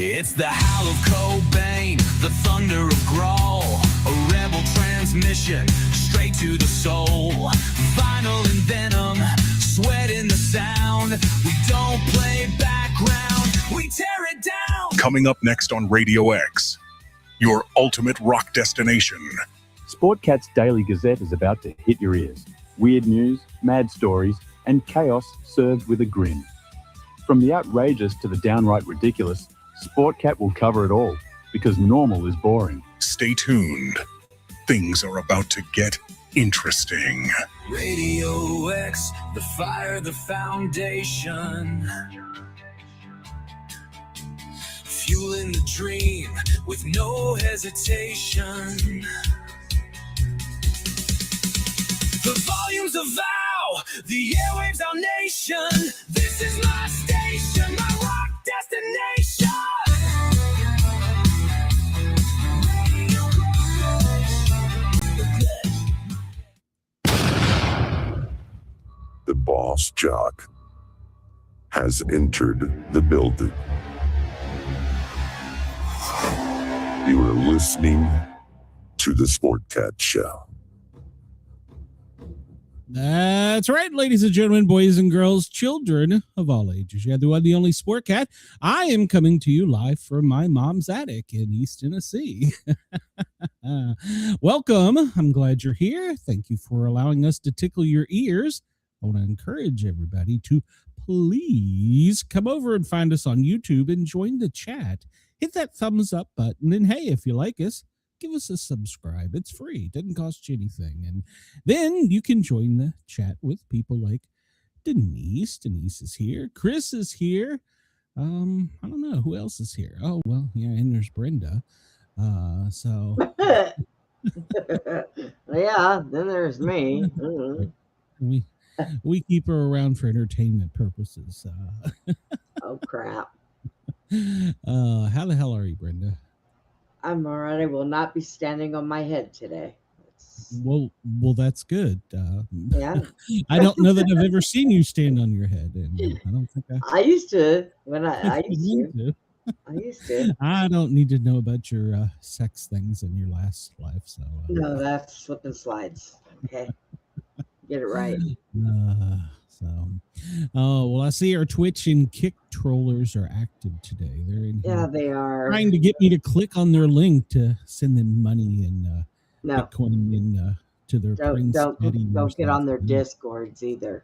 It's the howl of Cobain, the thunder of Grohl, a rebel transmission straight to the soul. Vinyl and venom, sweat in the sound. We don't play background, we tear it down. Coming up next on Radio X, your ultimate rock destination. Sportcat's Daily Gazette is about to hit your ears. Weird news, mad stories, and chaos served with a grin. From the outrageous to the downright ridiculous, Sportcat will cover it all, because normal is boring. Stay tuned. Things are about to get interesting. Radio X, the fire, the foundation. Fueling the dream with no hesitation. The volumes of vow, the airwaves, our nation. This is my station, my rock destination. The boss jock has entered the building. You are listening to the Sportcat Show. That's right, ladies and gentlemen, boys and girls, children of all ages. You have the one, the only Sportcat. I am coming to you live from my mom's attic in East Tennessee. Welcome. I'm glad you're here. Thank you for allowing us to tickle your ears. I want to encourage everybody to please come over and find us on YouTube and join the chat. Hit that thumbs up button. And hey, if you like us, give us a subscribe. It's free. It doesn't cost you anything. And then you can join the chat with people like Denise. Denise is here. Chris is here. I don't know who else is here. Oh, well, yeah, and there's Brenda. So yeah, then there's me. We keep her around for entertainment purposes. Oh crap. How the hell are you, Brenda? I'm all right. I will not be standing on my head today. Well, that's good. Yeah. I don't know that I've ever seen you stand on your head, and I don't think I used to when I used to. I used to. I don't need to know about your sex things in your last life. So no, that's slip and slides. Okay, get it right. Well, I see our Twitch and Kick trollers are active today. They're in here. Yeah, they are trying to get me to click on their link to send them money and Bitcoin in to their don't get on their Discords either.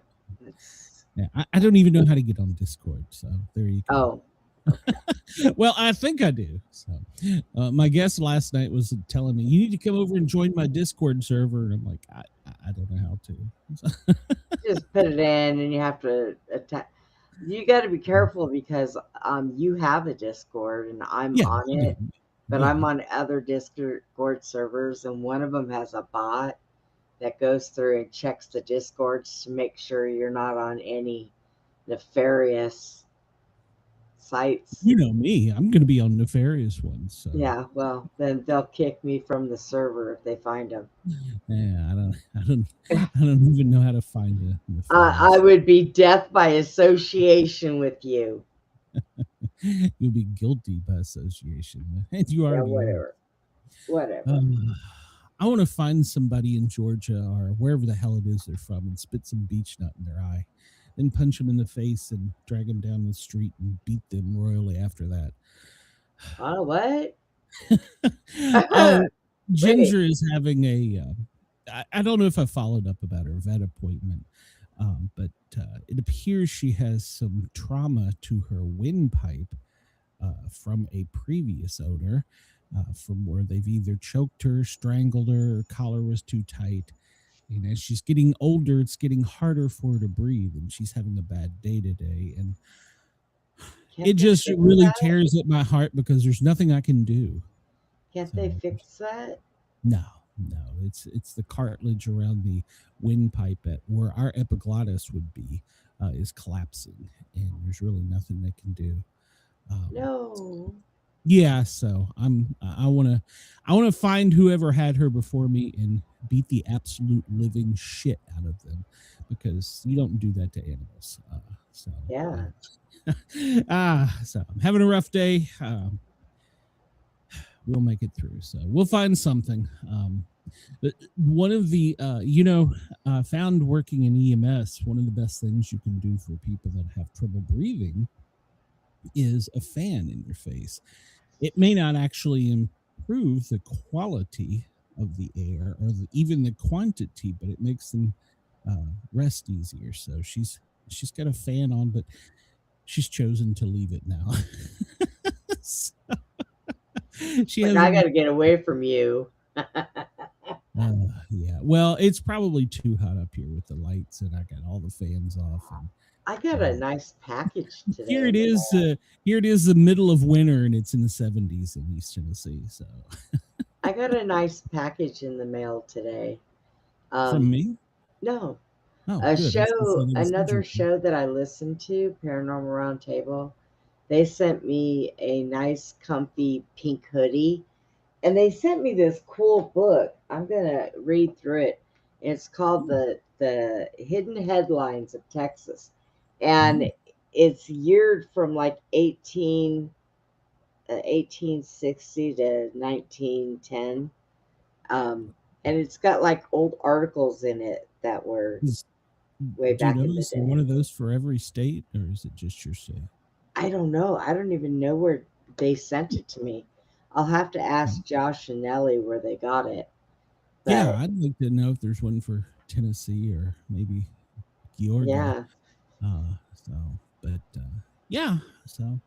Yeah, I don't even know how to get on Discord. So there you go. Oh. Well, I think I do. So, my guest last night was telling me, you need to come over and join my Discord server. And I'm like, I don't know how to. Just put it in and you have to attack. You got to be careful because you have a Discord and I'm on it, but I'm on other Discord servers and one of them has a bot that goes through and checks the Discords to make sure you're not on any nefarious sites. You know me, I'm going to be on nefarious ones. So. Yeah, well, then they'll kick me from the server if they find them. Yeah, I don't even know how to find it. I would be death by association with you. You'll be guilty by association, and you are. Yeah, whatever. I want to find somebody in Georgia or wherever the hell it is they're from and spit some beech nut in their eye. Then punch them in the face and drag them down the street and beat them royally after that. What? Ginger is having I don't know if I followed up about her vet appointment, but it appears she has some trauma to her windpipe from a previous owner, from where they've either choked her, strangled her, her collar was too tight. And as she's getting older, it's getting harder for her to breathe, and she's having a bad day today. And it just really tears at my heart because there's nothing I can do. Can't they fix that? No. It's the cartilage around the windpipe at where our epiglottis would be is collapsing, and there's really nothing they can do. No. Yeah, so I want to find whoever had her before me and beat the absolute living shit out of them, because you don't do that to animals. So Yeah. so I'm having a rough day. We'll make it through. So we'll find something. But one of the, found working in EMS, one of the best things you can do for people that have trouble breathing is a fan in your face. It may not actually improve the quality of the air or even the quantity, but it makes them rest easier. So she's got a fan on, but she's chosen to leave it now. So, I got to get away from you. Yeah. Well, it's probably too hot up here with the lights, and I got all the fans off. And I got a nice package today. Here it is. Here it is, the middle of winter, and it's in the 70s in East Tennessee. So I got a nice package in the mail today. From me? No. Oh, A good. show, another show that I listened to, Paranormal Roundtable. They sent me a nice, comfy pink hoodie, and they sent me this cool book. I'm gonna read through it. It's called the Hidden Headlines of Texas, and it's yeared from like 1860 to 1910. And it's got like old articles in it that were way back in the day. One of those for every state, or is it just your state? I don't know. I don't even know where they sent it to me. I'll have to ask Josh and Nellie where they got it. But, yeah, I'd like to know if there's one for Tennessee or maybe Georgia. Yeah. So,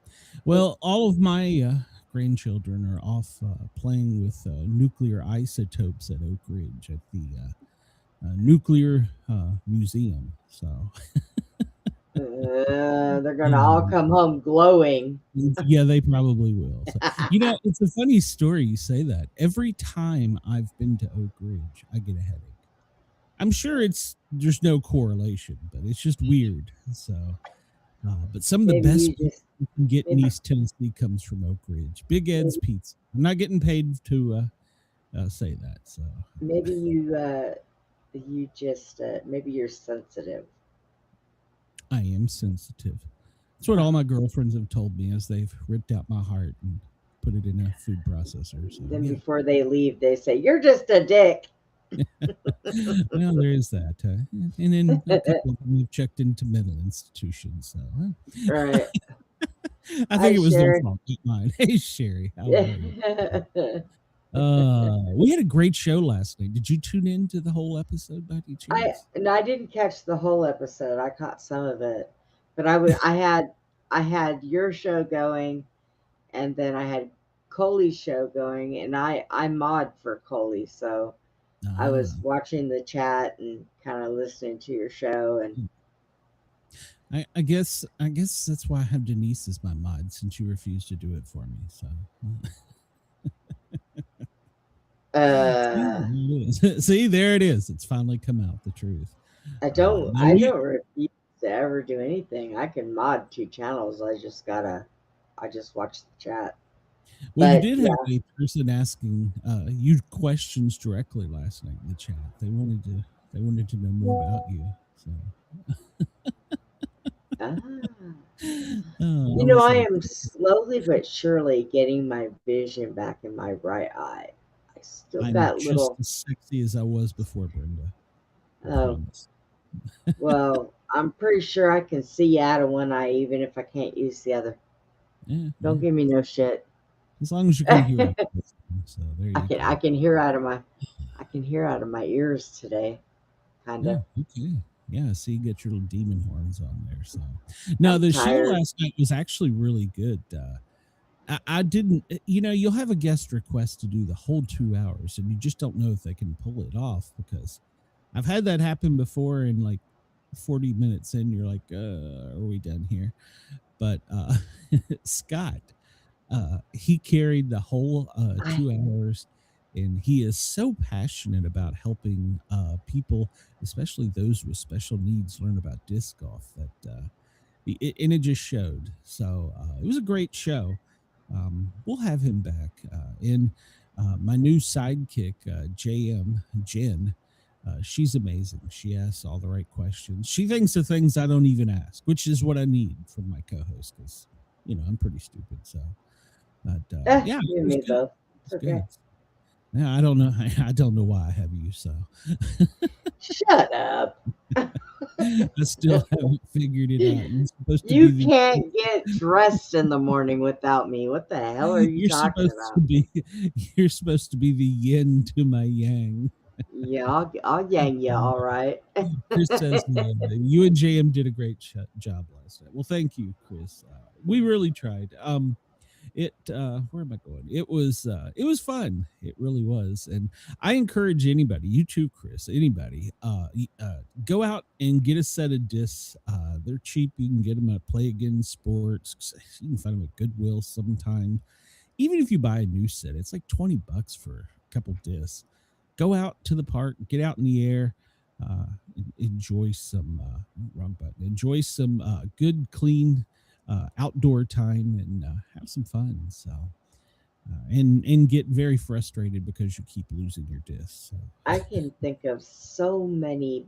well, all of my grandchildren are off playing with nuclear isotopes at Oak Ridge at the nuclear museum. So they're gonna all come home glowing. Yeah, they probably will. So, it's a funny story you say that. Every time I've been to Oak Ridge, I get a headache. I'm sure there's no correlation, but it's just weird. So, but some of the best you can get in East Tennessee comes from Oak Ridge. Big Ed's Pizza. I'm not getting paid to say that. So maybe maybe you're sensitive. I am sensitive. That's what all my girlfriends have told me as they've ripped out my heart and put it in a food processor. So, then before they leave, they say, "You're just a dick." Well, there is that. And then a couple of them have checked into mental institutions. So, right. I think it was their fault, not mine. Hey, Sherry. How are you? We had a great show last night. Did you tune in to the whole episode by any chance? I didn't catch the whole episode. I caught some of it, but I had your show going, and then I had Kayleigh's show going, and I mod for Kayleigh, so I was watching the chat and kind of listening to your show, and I guess that's why I have Denise as my mod, since you refused to do it for me. So. See, there it is. It's finally come out, the truth. I don't refuse to ever do anything. I can mod 2 channels. I just watch the chat. Well, you did have a person asking you questions directly last night in the chat. They wanted to know more about you. So. I am slowly but surely getting my vision back in my right eye. I'm just as sexy as I was before, Brenda. Oh, well, I'm pretty sure I can see out of one eye, even if I can't use the other. Yeah, don't give me no shit. As long as you can hear. So there you go. I can hear out of my ears today, kind of. Yeah, okay. Yeah, so you get your little demon horns on there. So now the show last night was actually really good. I didn't, you'll have a guest request to do the whole 2 hours, and you just don't know if they can pull it off, because I've had that happen before, and like 40 minutes in, you're like, are we done here? But Scott, he carried the whole 2 hours, and he is so passionate about helping people, especially those with special needs, learn about disc golf that and it just showed. So it was a great show. We'll have him back. And my new sidekick, Jen, She's amazing. She asks all the right questions. She thinks of things I don't even ask, which is what I need from my co-host because, I'm pretty stupid. So, but yeah, You it and was me good. both. It's It's good. okay. Yeah, I don't know. I don't know why I have you. So Shut up. I still haven't figured it out. You're supposed to You be can't get dressed in the morning without me. What the hell are you you're talking supposed to about? be you're supposed to be the yin to my yang. Yeah, I'll yang you, all right. Chris says you and JM did a great job last night. Well, thank you, Chris. We really tried. Where am I going? It was fun. It really was. And I encourage anybody, you too, Chris, anybody, go out and get a set of discs. They're cheap. You can get them at Play Again Sports. You can find them at Goodwill sometime. Even if you buy a new set, it's like $20 for a couple discs. Go out to the park, get out in the air, enjoy some wrong button. Enjoy some good, clean outdoor time and have some fun. So and get very frustrated because you keep losing your discs. So. I can think of so many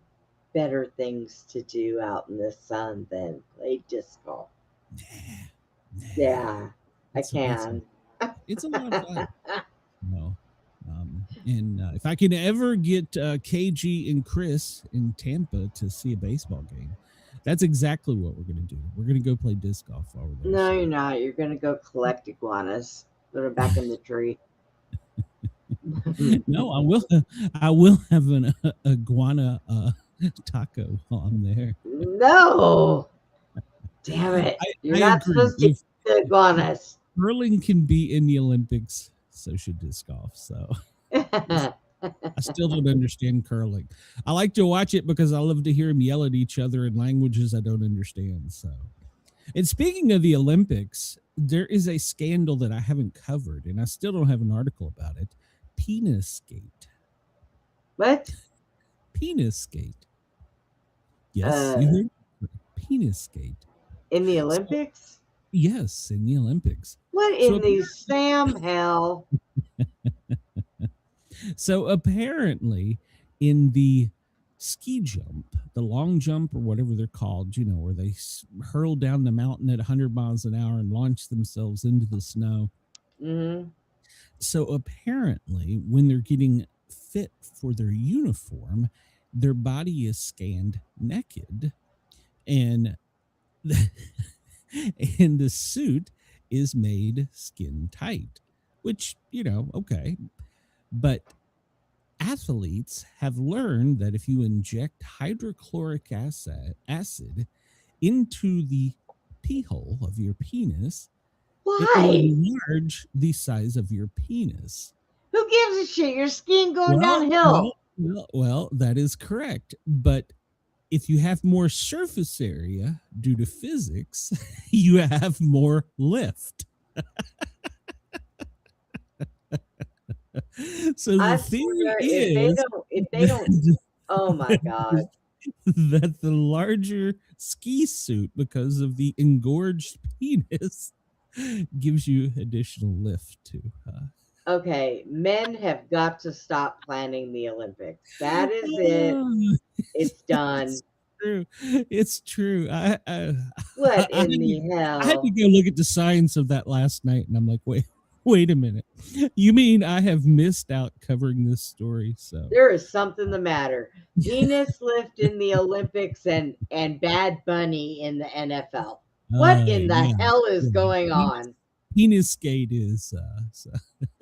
better things to do out in the sun than play disc golf. Yeah, I can. It's a lot of fun. No. And if I can ever get KG and Chris in Tampa to see a baseball game, that's exactly what we're going to do. We're going to go play disc golf over there. No, you're not. You're going to go collect iguanas. Put them back in the tree. No, I will have an iguana taco while I'm there. No. Damn it. You're not agree. supposed to eat the iguanas. Curling can be in the Olympics, so should disc golf. So I still don't understand curling. I like to watch it because I love to hear them yell at each other in languages I don't understand. So, and speaking of the Olympics, there is a scandal that I haven't covered, and I still don't have an article about it. Penis gate. What? Penis gate. Yes, you heard penis gate. In the Olympics? Yes, in the Olympics. What in the Sam hell? So apparently in the ski jump, the long jump or whatever they're called, where they hurl down the mountain at 100 miles an hour and launch themselves into the snow. Mm-hmm. So apparently when they're getting fit for their uniform, their body is scanned naked and and the suit is made skin tight, which, okay. But athletes have learned that if you inject hydrochloric acid into the pee hole of your penis, it will enlarge the size of your penis. Who gives a shit? Your skin going downhill. Well, that is correct. But if you have more surface area due to physics, you have more lift. So the theory is if they don't oh my God, that the larger ski suit, because of the engorged penis, gives you additional lift too. Okay, men have got to stop planning the Olympics. That is it. It's done. It's true. What in the hell? I had to go look at the science of that last night, and I'm like, wait a minute. You mean I have missed out covering this story? So there is something the matter. Penis lift in the Olympics and Bad Bunny in the NFL. What in the hell is going on? Penis skate is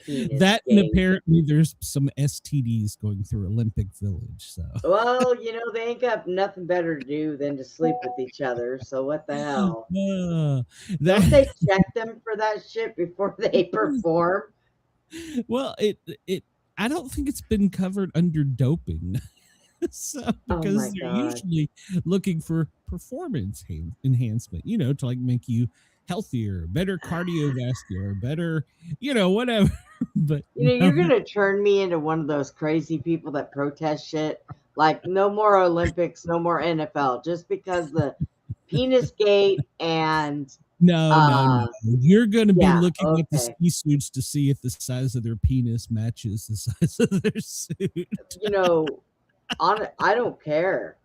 penis that skate. And apparently there's some STDs going through Olympic Village. So well, they ain't got nothing better to do than to sleep with each other. So what the hell? Don't they check them for that shit before they perform? Well, I don't think it's been covered under doping. So because they're usually looking for performance enhancement, to like make you healthier, better cardiovascular, better, whatever. But you're gonna turn me into one of those crazy people that protest shit. Like no more Olympics, no more NFL, just because the penis gate and no. You're gonna be looking at the ski suits to see if the size of their penis matches the size of their suit. I don't care.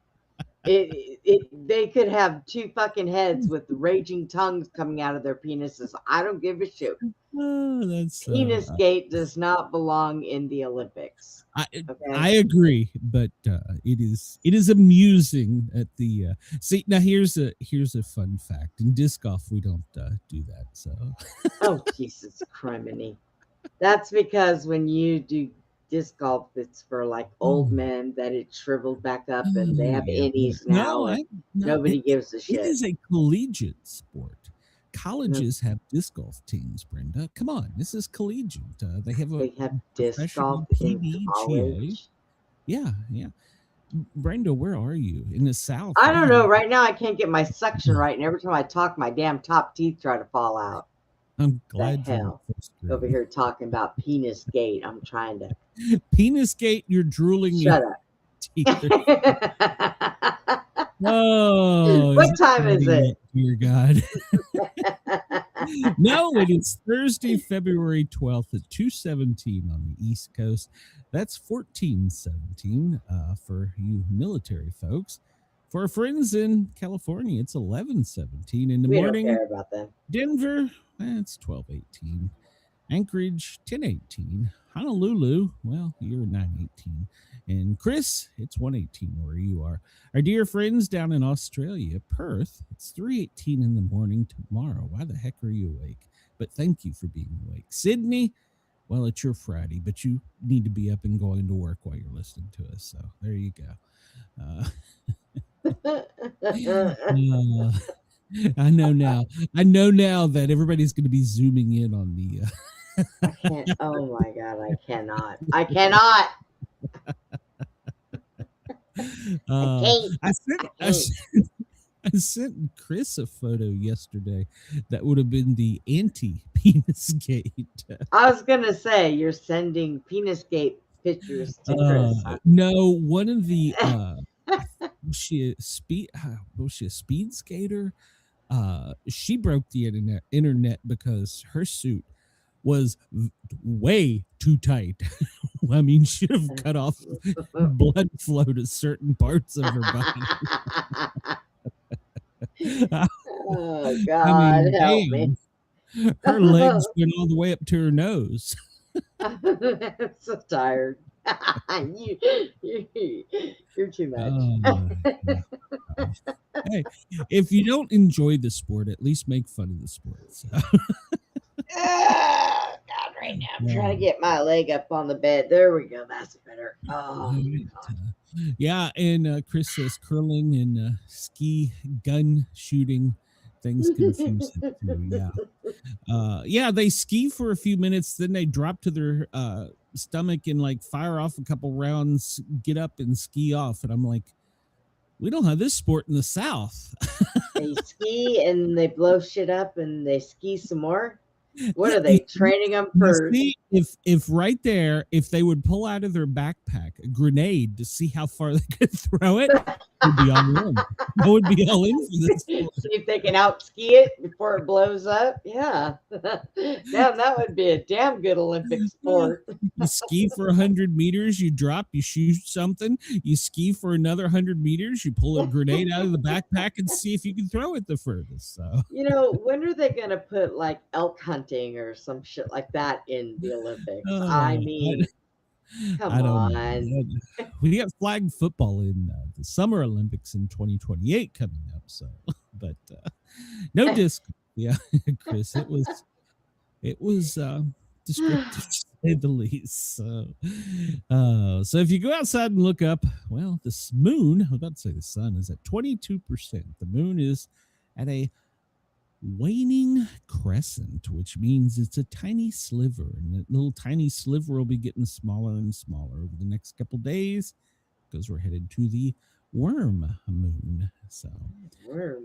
They could have two fucking heads with raging tongues coming out of their penises. I don't give a shit. Oh, that's Penis gate does not belong in the Olympics. I Okay? agree, but it is amusing at the see. Now here's a fun fact. In disc golf, we don't do that. So Oh, Jesus criminy. That's because when you do disc golf, it's for like old men that it's shriveled back up and they have yeah. innies No, now and no, nobody gives a it shit. is a collegiate sport. No, Colleges have disc golf teams, Brenda. Come on, this is collegiate. They have a they have disc golf professional in PDGA. college. Yeah, yeah. Brenda, where are you? In the South? I don't Yeah. know. Right now, I can't get my suction right, and every time I talk, my damn top teeth try to fall out. I'm The glad you're in hell? first Over grade. here talking about penis gate. I'm trying to Penis gate, you're drooling shut your up. teeth. Oh, What time is Friday it? yet, dear God. No, it is Thursday, February 12th at 2:17 on the East Coast. That's 14:17 for you military folks. For our friends in California, it's 11:17 in the We don't morning. care about them. Denver, it's 12:18. Anchorage, 10:18. Honolulu, well, you're 9:18. And Chris, it's 1:18 where you are. Our dear friends down in Australia, Perth, it's 3:18 in the morning tomorrow. Why the heck are you awake? But thank you for being awake. Sydney, well, it's your Friday, but you need to be up and going to work while you're listening to us. So there you go. I know now that everybody's going to be zooming in on the. I can't. Oh my God, I cannot. I cannot. I sent Chris a photo yesterday that would have been the anti-penis gate. I was gonna say you're sending penis gate pictures to Chris. Huh? No, one of the was she a speed skater? She broke the internet because her suit was way too tight. I mean, should have cut off blood flow to certain parts of her body. Oh God, help me! Her legs went all the way up to her nose. I'm so tired. You're too much. Hey, if you don't enjoy the sport, at least make fun of the sport. So. God, right now I'm trying to get my leg up on the bed. There we go. That's better. Oh, yeah, and Chris says curling and ski gun shooting things confuse it too. Yeah, they ski for a few minutes, then they drop to their stomach and like fire off a couple rounds, get up and ski off, and I'm like, we don't have this sport in the South. They ski and they blow shit up and they ski some more. What are they training them for? See, if right there, if they would pull out of their backpack a grenade to see how far they could throw it, would be all in. I would be all in for this. See if they can out ski it before it blows up. Yeah, damn, that would be a damn good Olympic sport. You ski for 100 meters, you drop, you shoot something. You ski for another 100 meters, you pull a grenade out of the backpack and see if you can throw it the furthest. So, you know, when are they going to put like elk hunting or some shit like that in the Olympics? I mean, come on. We got flag football in the Summer Olympics in 2028 coming up. So, but no disc. Yeah, Chris, it was descriptive to say the least. So if you go outside and look up, well, this moon, I was about to say the sun is at 22%. The moon is at a waning crescent, which means it's a tiny sliver, and that little tiny sliver will be getting smaller and smaller over the next couple days because we're headed to the worm moon. So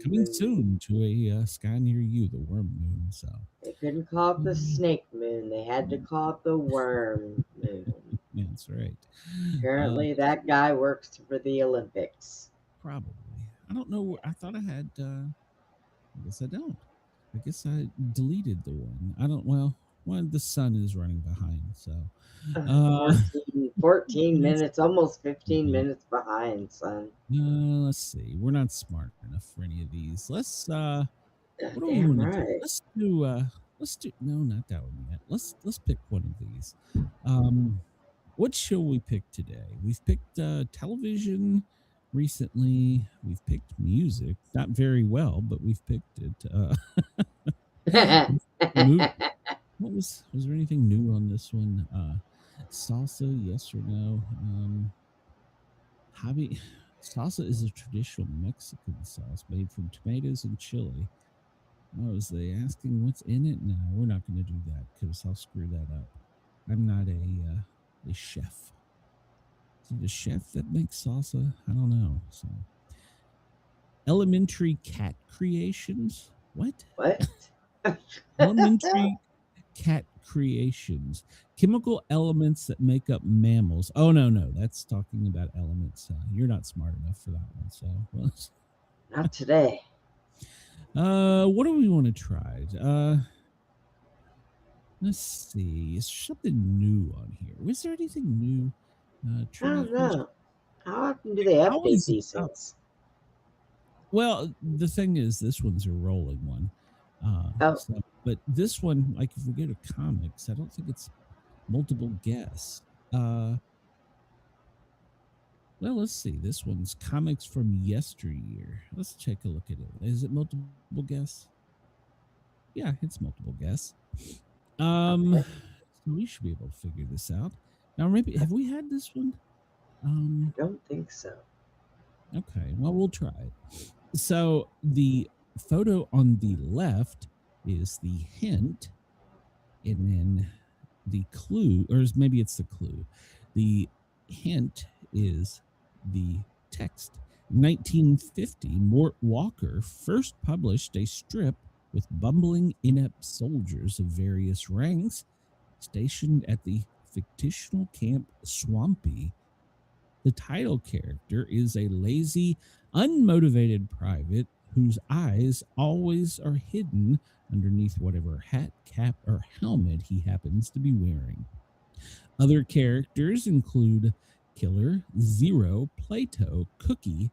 coming soon to a sky near you, the worm moon. So they couldn't call it the snake moon, they had to call it the worm moon. That's right. Apparently that guy works for the Olympics. Probably. I don't know. I thought I had I guess I don't. I guess I deleted the one. I don't. Well, the sun is running behind. So 14 14 minutes, almost 15 minutes behind, son. Let's see. We're not smart enough for any of these. Let's what do we Damn want to do? right. Let's do no, not that one yet. Let's pick one of these. What shall we pick today? We've picked television recently. We've picked music, not very well, but we've picked it. What was there anything new on this one? Salsa, yes or no? Hobby salsa is a traditional Mexican sauce made from tomatoes and chili. Oh, is they asking what's in it? No, we're not going to do that because I'll screw that up. I'm not a chef. Is it a chef that makes salsa? I don't know. So, elementary cat creations. What? Elementary cat creations. Chemical elements that make up mammals. Oh, no. That's talking about elements. You're not smart enough for that one. So, well, not today. What do we want to try? Let's see. Is something new on here? Was there anything new? I don't know. How often do they update these things? Well, the thing is, this one's a rolling one. So, but this one, like if we go to comics, I don't think it's multiple guests. Well, let's see. This one's comics from yesteryear. Let's take a look at it. Is it multiple guests? Yeah, it's multiple guests. So we should be able to figure this out. Now, maybe have we had this one? I don't think so. Okay, well, we'll try it. So the photo on the left is the hint, and then the clue, or maybe it's the clue. The hint is the text. 1950, Mort Walker first published a strip with bumbling, inept soldiers of various ranks stationed at the fictional camp Swampy. The title character is a lazy, unmotivated private whose eyes always are hidden underneath whatever hat, cap, or helmet he happens to be wearing. Other characters include Killer, Zero, Plato, Cookie,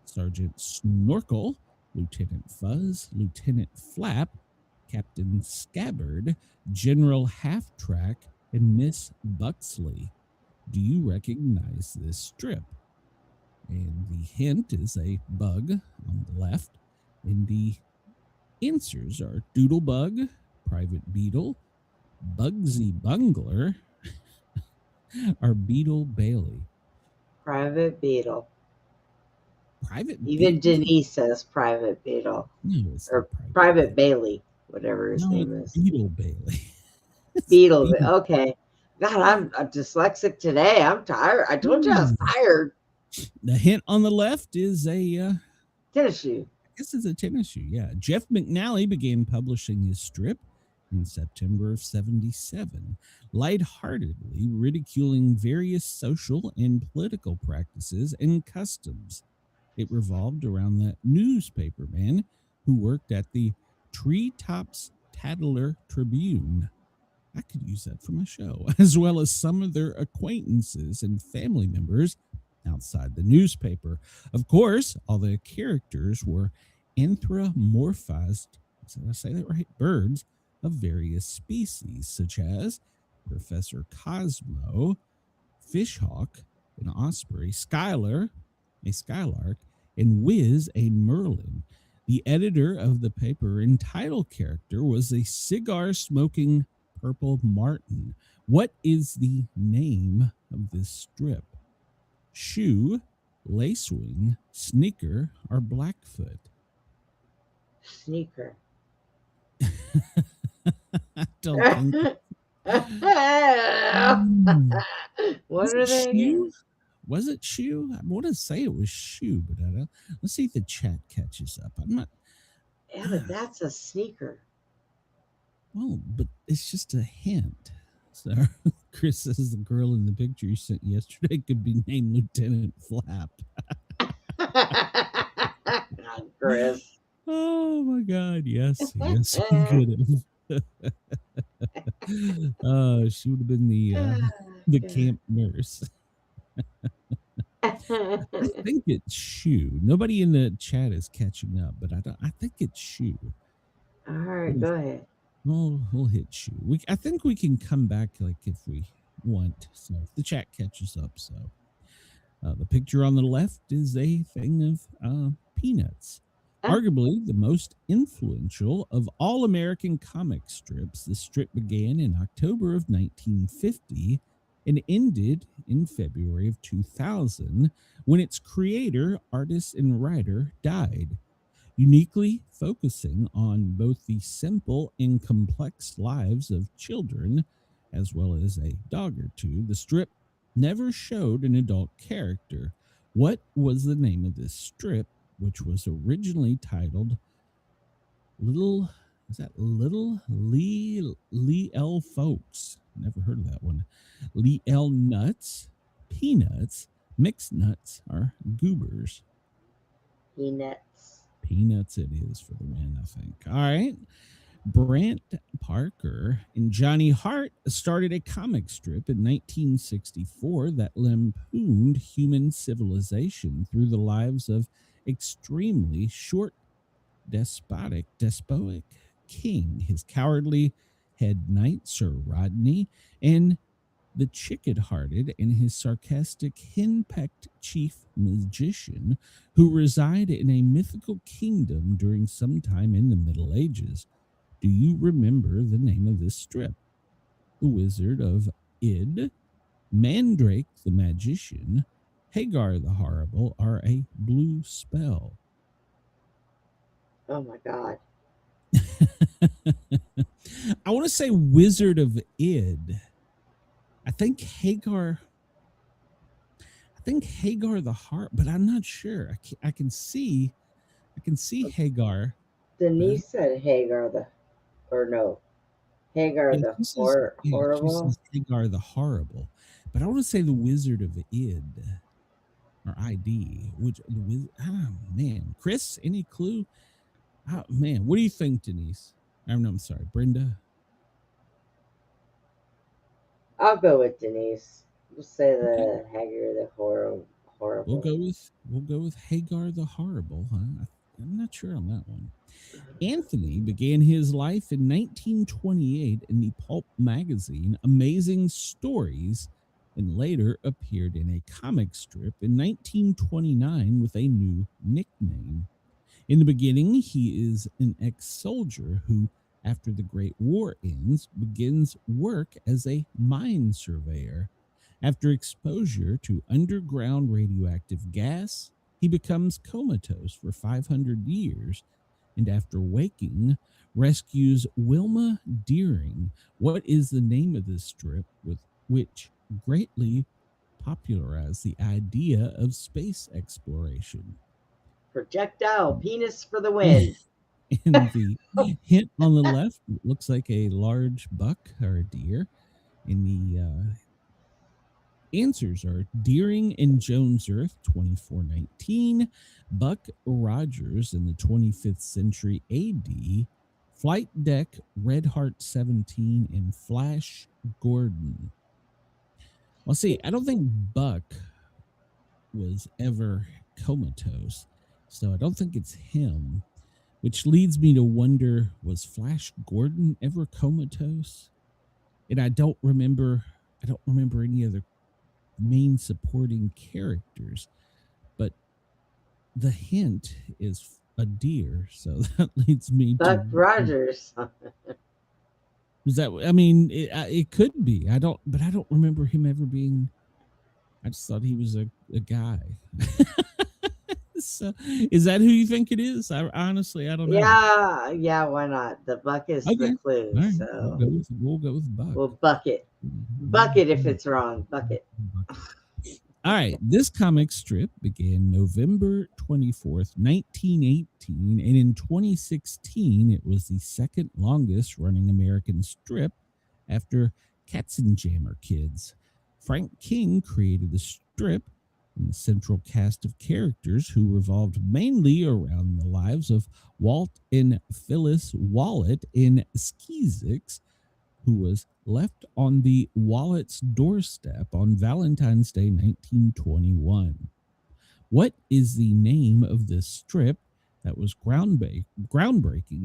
Sergeant Snorkel, Lieutenant Fuzz, Lieutenant Flap, Captain Scabbard, General Half-Track, and Miss Buxley. Do you recognize this strip? And the hint is a bug on the left, and the answers are Doodlebug, Private Beetle, Bugsy Bungler, or Beetle Bailey. Private Beetle. Beetle? Even Denise says Private Beetle. No, it's or Private Bailey, whatever his name is. Beetle Bailey. Beetle. Okay. God, I'm dyslexic today. I'm tired. I told you I was tired. The hint on the left is a tennis shoe. I guess it's a tennis shoe, yeah. Jeff McNally began publishing his strip in September of 1977, lightheartedly ridiculing various social and political practices and customs. It revolved around the newspaper man who worked at the Treetops Tattler Tribune. I could use that for my show, as well as some of their acquaintances and family members outside the newspaper. Of course, all the characters were anthropomorphized, did I say that right? Birds of various species, such as Professor Cosmo, Fishhawk, an osprey, Skylar, a skylark, and Wiz, a merlin. The editor of the paper and title character was a cigar-smoking Purple Martin. What is the name of this strip? Shoe, Lacewing, Sneaker, or Blackfoot? Sneaker. I don't think. What are they? Shoe? Was it shoe? I want to say it was shoe, but I don't. Let's see if the chat catches up. I'm not. Yeah, but that's a sneaker. Well, but it's just a hint. So Chris says the girl in the picture you sent yesterday could be named Lieutenant Flap. Chris. Oh my God! Yes, yes, he could have. She would have been the The Yeah. camp nurse. I think it's Shoe. Nobody in the chat is catching up, but I think it's Shoe. All right, go ahead. We'll hit Shoe. I think we can come back like if we want. So if the chat catches up. So the picture on the left is a thing of peanuts. Arguably the most influential of all American comic strips, the strip began in October of 1950 and ended in February of 2000 when its creator, artist, and writer died. Uniquely focusing on both the simple and complex lives of children, as well as a dog or two, the strip never showed an adult character. What was the name of this strip, which was originally titled Little Lee L. Folks? Never heard of that one. Lee L. Nuts, Peanuts, Mixed Nuts, or Goobers? Peanuts it is for the win, I think. All right. Brant Parker and Johnny Hart started a comic strip in 1964 that lampooned human civilization through the lives of extremely short, despotic king, his cowardly head knight, Sir Rodney, and the chicken-hearted and his sarcastic hen-pecked chief magician who reside in a mythical kingdom during some time in the Middle Ages. Do you remember the name of this strip? The Wizard of Id, Mandrake the Magician, Hagar the Horrible, or a Blue Spell? Oh my God. I want to say Wizard of Id. I think Hagar the Heart, but I'm not sure. I can see Hagar. Denise said Hagar the Horrible. Hagar the Horrible, but I want to say the Wizard of Id or ID. Which the Wizard? Oh man, Chris, any clue? Oh man, what do you think, Denise? I'm sorry, Brenda. I'll go with Denise. We'll say the Hagar the Horrible. We'll go with Hagar the Horrible, huh? I'm not sure on that one. Anthony began his life in 1928 in the pulp magazine Amazing Stories and later appeared in a comic strip in 1929 with a new nickname. In the beginning, he is an ex-soldier who, after the Great War ends, begins work as a mine surveyor. After exposure to underground radioactive gas, he becomes comatose for 500 years, and after waking, rescues Wilma Deering. What is the name of this strip with which greatly popularized the idea of space exploration? Projectile penis for the win. And the hint on the left looks like a large buck or a deer. And the answers are Deering and Jones Earth, 2419, Buck Rogers in the 25th century AD, Flight Deck, Red Heart 17, and Flash Gordon. Well, see, I don't think Buck was ever comatose, so I don't think it's him, which leads me to wonder, was Flash Gordon ever comatose? And I don't remember any other main supporting characters, but the hint is a deer, so that leads me Buck to Rogers. Was that? I mean, it could be. I don't remember him ever being. I just thought he was a guy. So, is that who you think it is? Honestly, I don't know. Yeah. Why not? The buck is the clue. Right. So We'll go with Buck. we'll buck it. Buck it if it's wrong. Buck it. All right. This comic strip began November 24th, 1918, and in 2016, it was the second longest running American strip after Katzenjammer Kids. Frank King created the strip and the central cast of characters who revolved mainly around the lives of Walt and Phyllis Wallet and Skeezix, who was left on the Wallet's doorstep on Valentine's Day 1921. What is the name of this strip that was groundbreaking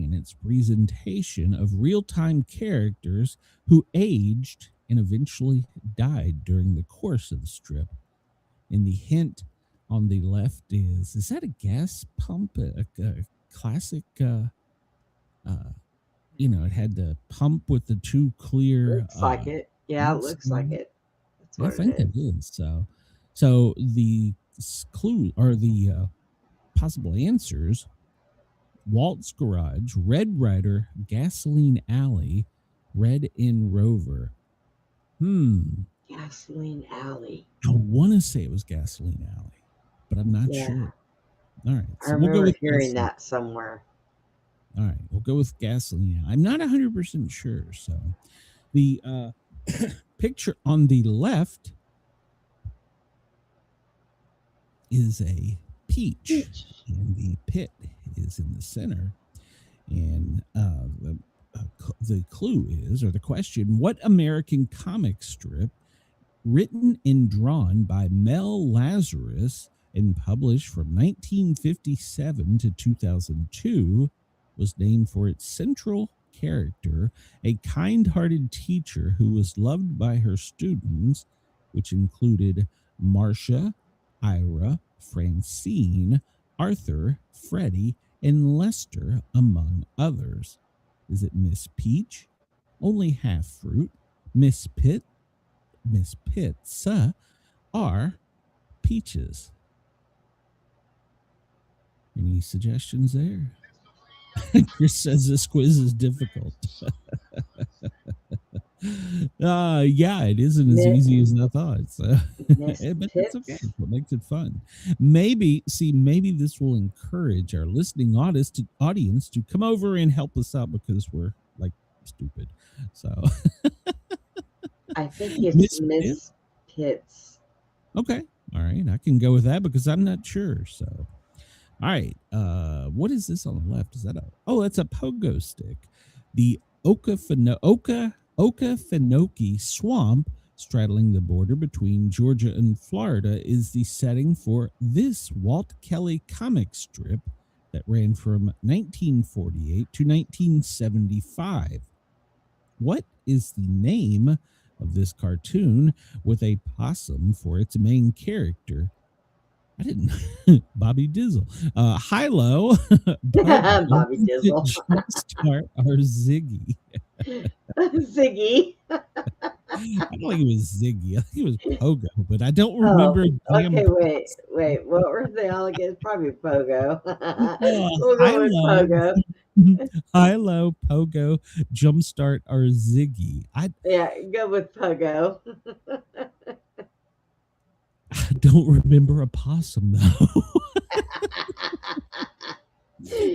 in its presentation of real-time characters who aged and eventually died during the course of the strip? And the hint on the left is that a gas pump? A classic, it had the pump with the two clear. Looks like it. Yeah, it looks like it. That's what I think it is. So the clue or the possible answers: Walt's Garage, Red Ryder, Gasoline Alley, Red Inn Rover. Gasoline Alley. I want to say it was Gasoline Alley, but I'm not sure. All right. So I remember hearing that somewhere. All right. We'll go with Gasoline Alley. I'm not 100% sure. So the picture on the left is a peach, and the pit is in the center. And the clue is, or the question, what American comic strip written and drawn by Mel Lazarus and published from 1957 to 2002 was named for its central character, a kind-hearted teacher who was loved by her students, which included Marcia, Ira, Francine, Arthur, Freddie, and Lester, among others? Is it Miss Peach, Only Half Fruit, Miss Pitt, Miss Pizza, or Peaches? Any suggestions there? Chris says this quiz is difficult. Yeah, it isn't as easy as I thought. So. But it's okay. That's what makes it fun. Maybe this will encourage our listening audience to come over and help us out because we're like stupid. So I think it's Miss Pitts. Okay. All right. I can go with that because I'm not sure. So, all right. What is this on the left? Is that that's a pogo stick. The Okefenokee Swamp, straddling the border between Georgia and Florida, is the setting for this Walt Kelly comic strip that ran from 1948 to 1975. What is the name of this cartoon with a possum for its main character? I didn't. Bobby Dizzle. Hilo. Bobby Dizzle. Jumpstart or Ziggy. Ziggy. I don't think it was Ziggy. I think it was Pogo, but I don't remember. Okay, wait. What were they all again? Probably Pogo. We'll go with Pogo. Hilo, Pogo, Jumpstart, or Ziggy. Go with Pogo. I don't remember a possum though.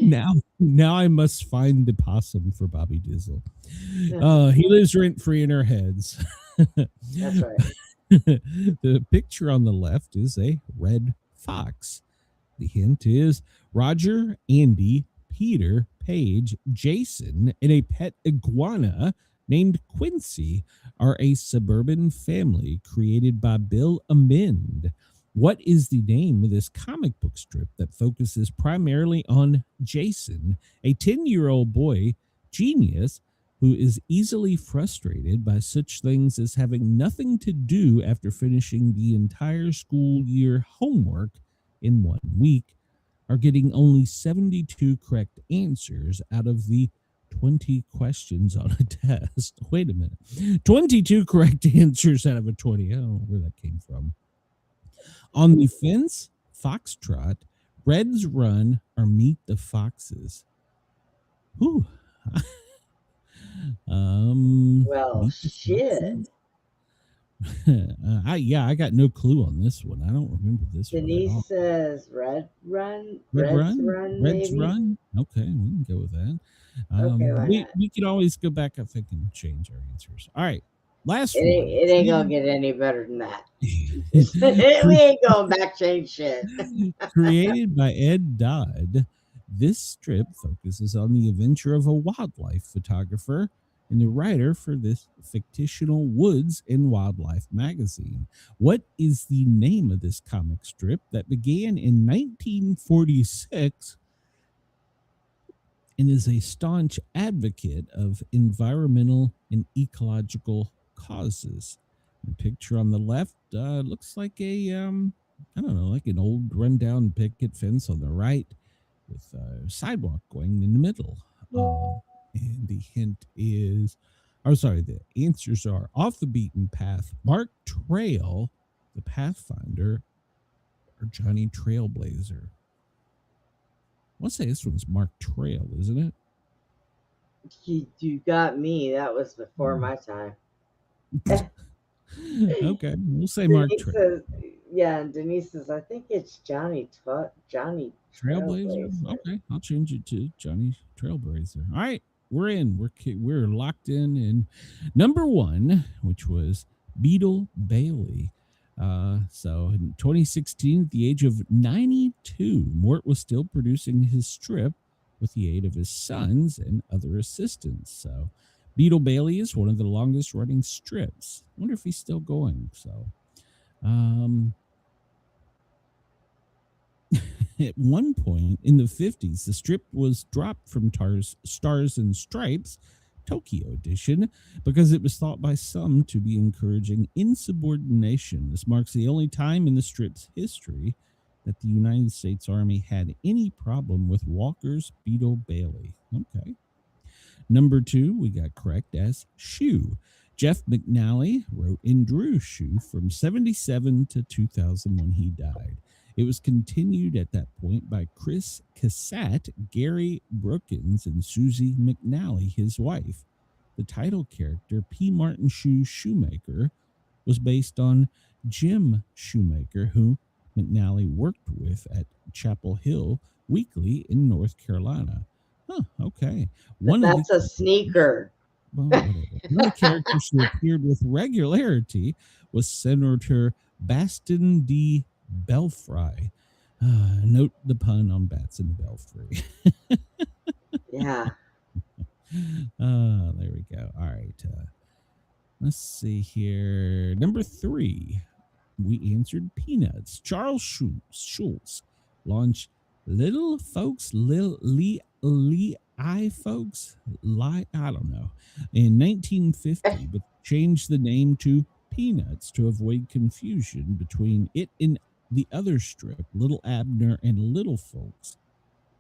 Now I must find the possum for Bobby Dizzle. He lives rent free in our heads. That's right. The picture on the left is a red fox. The hint is Roger, Andy, Peter, Paige, Jason, and a pet iguana named Quincy are a suburban family created by Bill Amend. What is the name of this comic book strip that focuses primarily on Jason, a 10-year-old boy genius who is easily frustrated by such things as having nothing to do after finishing the entire school year homework in 1 week, or getting only 72 correct answers out of the 20 questions on a test? Wait a minute. 22 correct answers out of a 20. I don't know where that came from. On the fence, Foxtrot, Reds Run, or Meet the Foxes? Whew. Well, shit. I got no clue on this one. I don't remember this Denise one. Denise says Red Run. Reds Run. Okay, we can go with that. We can always go back, I think, and change our answers. All right. Last one. It ain't gonna get any better than that. We ain't going back change shit. Created by Ed Dodd, this strip focuses on the adventure of a wildlife photographer and the writer for this fictional Woods and Wildlife magazine. What is the name of this comic strip that began in 1946 and is a staunch advocate of environmental and ecological causes? The picture on the left looks like a, I don't know, like an old rundown picket fence on the right with a sidewalk going in the middle. And the hint is, the answers are Off the Beaten Path, Mark Trail, the Pathfinder, or Johnny Trailblazer. I want to say this one's Mark Trail, isn't it? You got me. That was before my time. Okay, we'll say Mark Trail. And Denise says, I think it's Johnny Trailblazer. Okay, I'll change it to Johnny Trailblazer. All right, we're in. We're locked in. And number one, which was Beetle Bailey. So in 2016, at the age of 92, Mort was still producing his strip with the aid of his sons and other assistants. So Beetle Bailey is one of the longest running strips. I wonder if he's still going. So, at one point in the 50s, the strip was dropped from Stars and Stripes Tokyo edition because it was thought by some to be encouraging insubordination. This marks the only time in the strip's history that the United States Army had any problem with Walker's Beetle Bailey. Okay. Number two, we got correct as Shoe. Jeff McNally wrote and drew Shoe from 1977 to 2000 when he died. It was continued at that point by Chris Cassatt, Gary Brookins, and Susie McNally, his wife. The title character, P. Martin Shoe Shoemaker, was based on Jim Shoemaker, who McNally worked with at Chapel Hill Weekly in North Carolina. Huh, okay. That's a sneaker. Well, whatever. One of the characters who appeared with regularity was Senator Baston D. Belfry. Note the pun on bats in the belfry. Yeah. There we go. All right. Let's see here. Number three, we answered Peanuts. Charles Schulz launched Little Folks, I don't know, in 1950, but changed the name to Peanuts to avoid confusion between it and the other strip, Little Abner and Little Folks.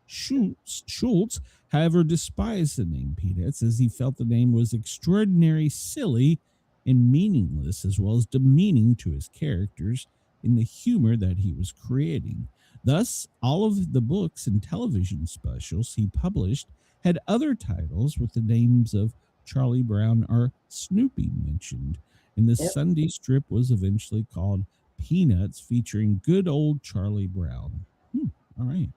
Schulz, however, despised the name Peanuts as he felt the name was extraordinarily silly and meaningless, as well as demeaning to his characters in the humor that he was creating. Thus, all of the books and television specials he published had other titles with the names of Charlie Brown or Snoopy mentioned, and the Sunday strip was eventually called Peanuts, featuring good old Charlie Brown. All right.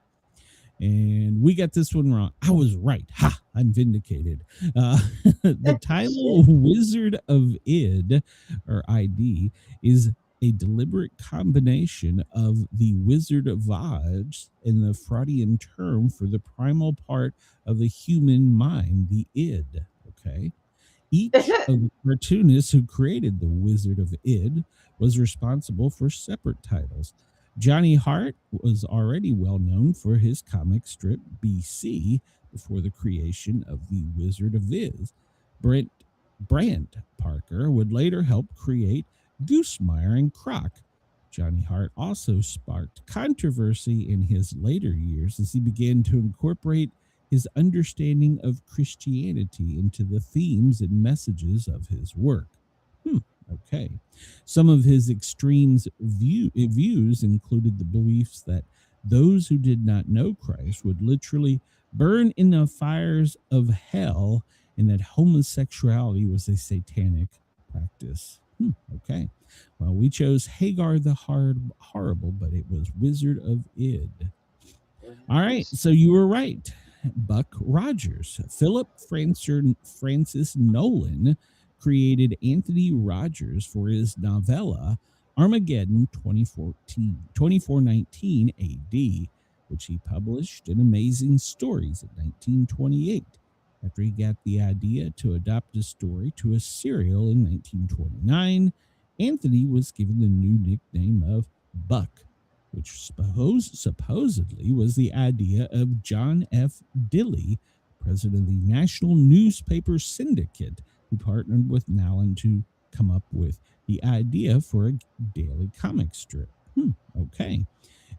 And we got this one wrong. I was right. Ha! I'm vindicated. The title Wizard of Id, or ID, is a deliberate combination of the Wizard of Oz and the Freudian term for the primal part of the human mind, the id. Okay. Each of the cartoonists who created the Wizard of Id was responsible for separate titles. Johnny Hart was already well known for his comic strip BC before the creation of the Wizard of Iz. Brant Parker would later help create Goosemeyer and Croc. Johnny Hart also sparked controversy in his later years as he began to incorporate his understanding of Christianity into the themes and messages of his work. Okay. Some of his extremes views included the beliefs that those who did not know Christ would literally burn in the fires of hell, and that homosexuality was a satanic practice. Okay. Well, we chose Hagar the Horrible, but it was Wizard of Id. All right. So you were right. Buck Rogers. Philip Francis Nolan created Anthony Rogers for his novella Armageddon 2419 AD, which he published in Amazing Stories in 1928. After he got the idea to adopt his story to a serial in 1929, Anthony was given the new nickname of Buck, which supposedly was the idea of John F. Dilley, president of the National Newspaper Syndicate, who partnered with Nowlin to come up with the idea for a daily comic strip. Okay.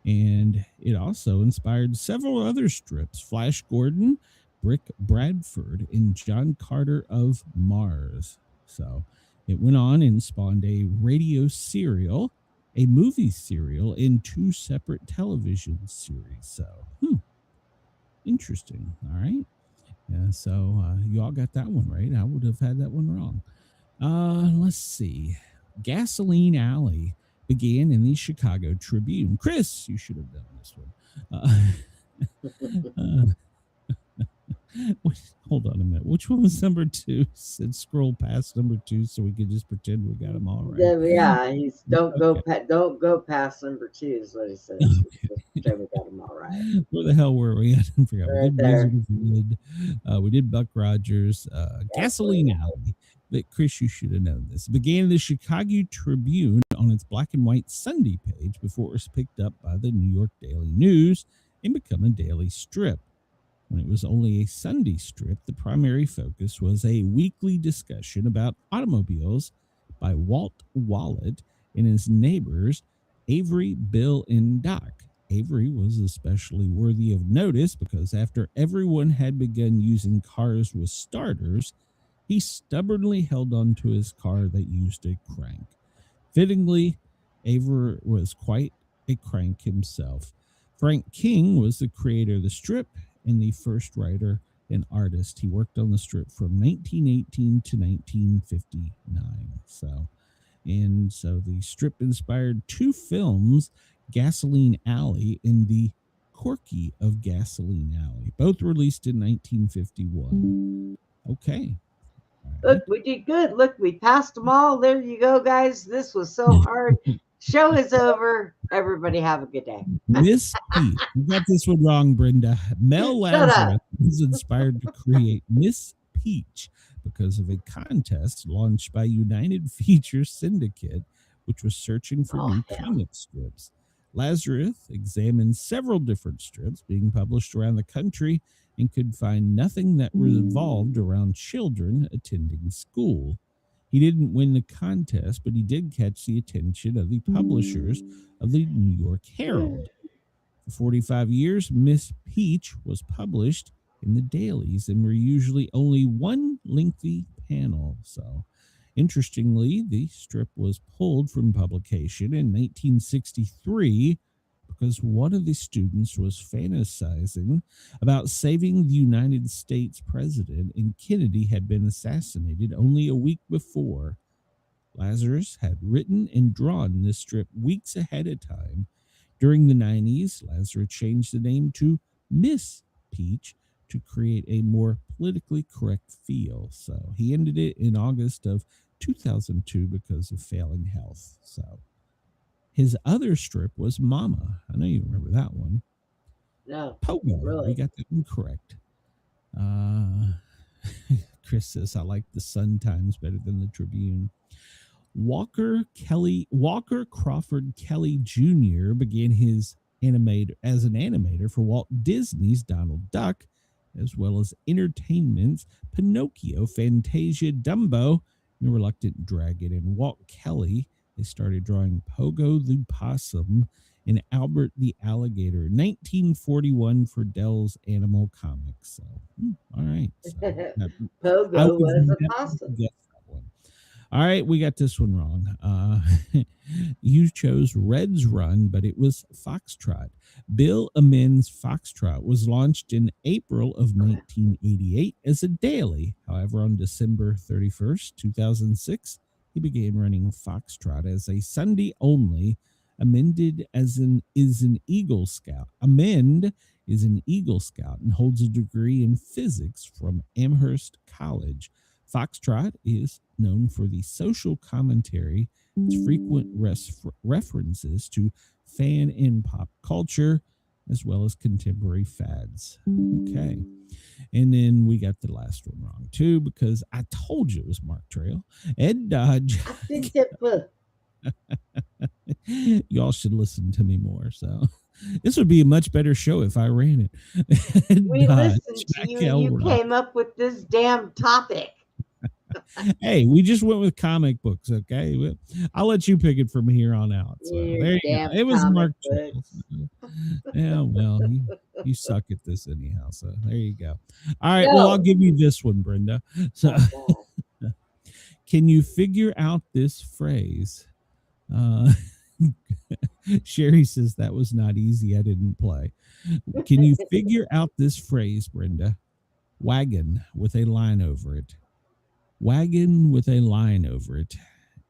And it also inspired several other strips: Flash Gordon, Brick Bradford, and John Carter of Mars. So it went on and spawned a radio serial, a movie serial, and 2 separate television series. So, interesting. All right. Yeah, so you all got that one right. I would have had that one wrong. Let's see. Gasoline Alley began in the Chicago Tribune. Chris, you should have done this one. Hold on a minute. Which one was number 2? Said scroll past number 2 so we could just pretend we got them all right. Yeah, he's don't go past number 2 is what he says. Just pretend we got them all right. Where the hell were we? I didn't forget. Right We did there. Wizard of Wood. We did Buck Rogers. Gasoline Alley. But Chris, you should have known this. It began in the Chicago Tribune on its black and white Sunday page before it was picked up by the New York Daily News and become a daily strip. When it was only a Sunday strip, the primary focus was a weekly discussion about automobiles by Walt Wallet and his neighbors, Avery, Bill, and Doc. Avery was especially worthy of notice because after everyone had begun using cars with starters, he stubbornly held on to his car that used a crank. Fittingly, Avery was quite a crank himself. Frank King was the creator of the strip and the first writer and artist. He worked on the strip from 1918 to 1959. So the strip inspired 2 films, Gasoline Alley and The Corky of Gasoline Alley, both released in 1951. Okay. Look, we did good. Look, we passed them all. There you go, guys. This was so hard. Show is over. Everybody have a good day. Miss Peach. You got this one wrong, Brenda. Mel Lazarus was inspired to create Miss Peach because of a contest launched by United Feature Syndicate, which was searching for new comic strips. Lazarus examined several different strips being published around the country and could find nothing that revolved around children attending school. He didn't win the contest, but he did catch the attention of the publishers of the New York Herald. For 45 years, Miss Peach was published in the dailies and were usually only one lengthy panel. So, interestingly, the strip was pulled from publication in 1963 because one of the students was fantasizing about saving the United States president, and Kennedy had been assassinated only a week before. Lazarus had written and drawn this strip weeks ahead of time. During the 90s, Lazarus changed the name to Miss Peach to create a more politically correct feel. So he ended it in August of 2002 because of failing health. So his other strip was Mama. I know you remember that one. No. Pogo. Really? We got that one correct. Chris says, I like the Sun Times better than the Tribune. Walker Crawford Kelly Jr. began his as an animator for Walt Disney's Donald Duck, as well as Entertainment's Pinocchio, Fantasia, Dumbo, and The Reluctant Dragon. And Walt Kelly, they started drawing Pogo the Possum and Albert the Alligator in 1941 for Dell's Animal Comics. So, all right. So, Pogo was a possum. All right, we got this one wrong. You chose Red's Run, but it was Foxtrot. Bill Amen's Foxtrot was launched in April of 1988 as a daily. However, on December 31st, 2006, he began running Foxtrot as a Sunday only. Amend is an Eagle Scout and holds a degree in physics from Amherst College. Foxtrot is known for the social commentary, its frequent references to fan and pop culture, as well as contemporary fads. Okay. And then we got the last one wrong too, because I told you it was Mark Trail. Ed Dodge. Y'all should listen to me more. So this would be a much better show if I ran it. We listened to you and you came up with this damn topic. Hey, we just went with comic books, okay? I'll let you pick it from here on out. So there you go. It was Mark Trail. Yeah, well, you suck at this anyhow, so there you go. All right, well, I'll give you this one, Brenda. So can you figure out this phrase? Sherry says that was not easy. I didn't play. Can you figure out this phrase, Brenda? Wagon with a line over it. Wagon with a line over it.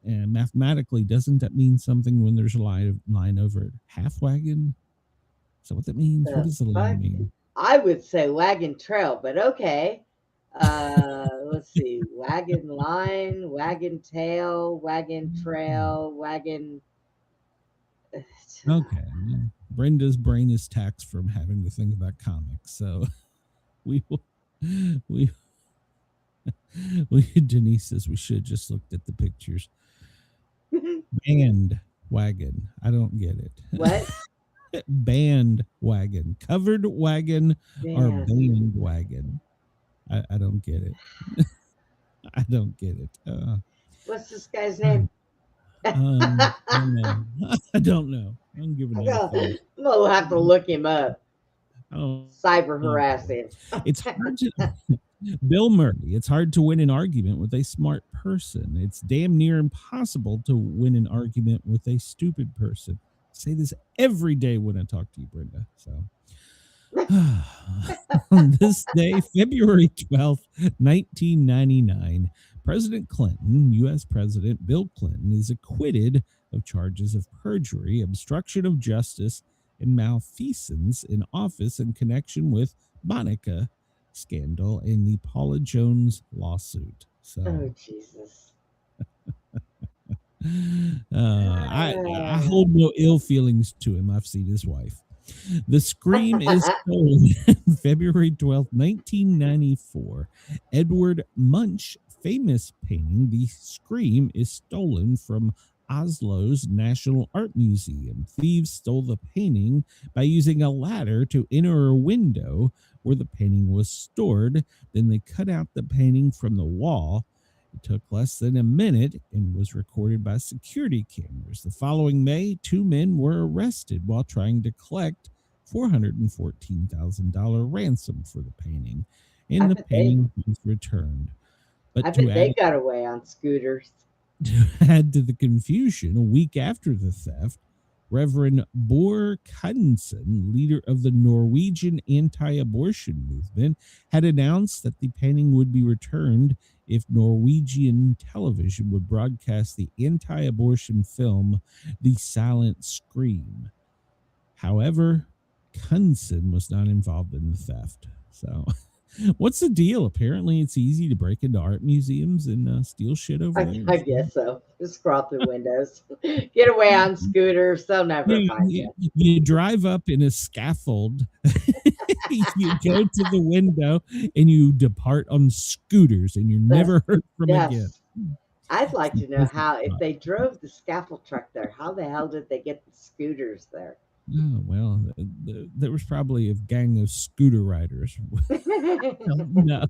And mathematically, doesn't that mean something when there's a line over it? Half wagon? Is that what that means? What does the line mean? I would say wagon trail, but okay. Let's see. Wagon line, wagon tail, wagon trail, wagon. Okay. Brenda's brain is taxed from having to think about comics. So we Denise says we should have just looked at the pictures. Band wagon. I don't get it. What? Band wagon. Covered wagon or band wagon. I don't get it. I don't get it. What's this guy's name? I don't know. I'm giving it. We'll have to look him up. Cyber harassing. It's hard to Bill Murray. It's hard to win an argument with a smart person. It's damn near impossible to win an argument with a stupid person. I say this every day when I talk to you, Brenda. So on this day, February 12th, 1999, President Clinton, U.S. President Bill Clinton, is acquitted of charges of perjury, obstruction of justice, and malfeasance in office in connection with Monica scandal in the Paula Jones lawsuit. So, oh Jesus! I hold no ill feelings to him. I've seen his wife. The Scream is stolen February 12th, 1994. Edward Munch famous painting, The Scream, is stolen from Oslo's National Art Museum. Thieves stole the painting by using a ladder to enter a window where the painting was stored. Then they cut out the painting from the wall. It took less than a minute and was recorded by security cameras. The following May, 2 men were arrested while trying to collect $414,000 ransom for the painting, and the painting was returned. But I bet they got away on scooters. To add to the confusion, a week after the theft, Reverend Bor Knudsen, leader of the Norwegian anti-abortion movement, had announced that the painting would be returned if Norwegian television would broadcast the anti-abortion film The Silent Scream. However, Knudsen was not involved in the theft. So what's the deal? Apparently it's easy to break into art museums and steal shit over there. I guess so. Just crawl through windows. Get away on scooters. They'll never find you. You drive up in a scaffold. You go to the window and you depart on scooters and you're never heard from again. I'd like to know how, if they drove the scaffold truck there, how the hell did they get the scooters there? Oh, well, there was probably a gang of scooter riders. No.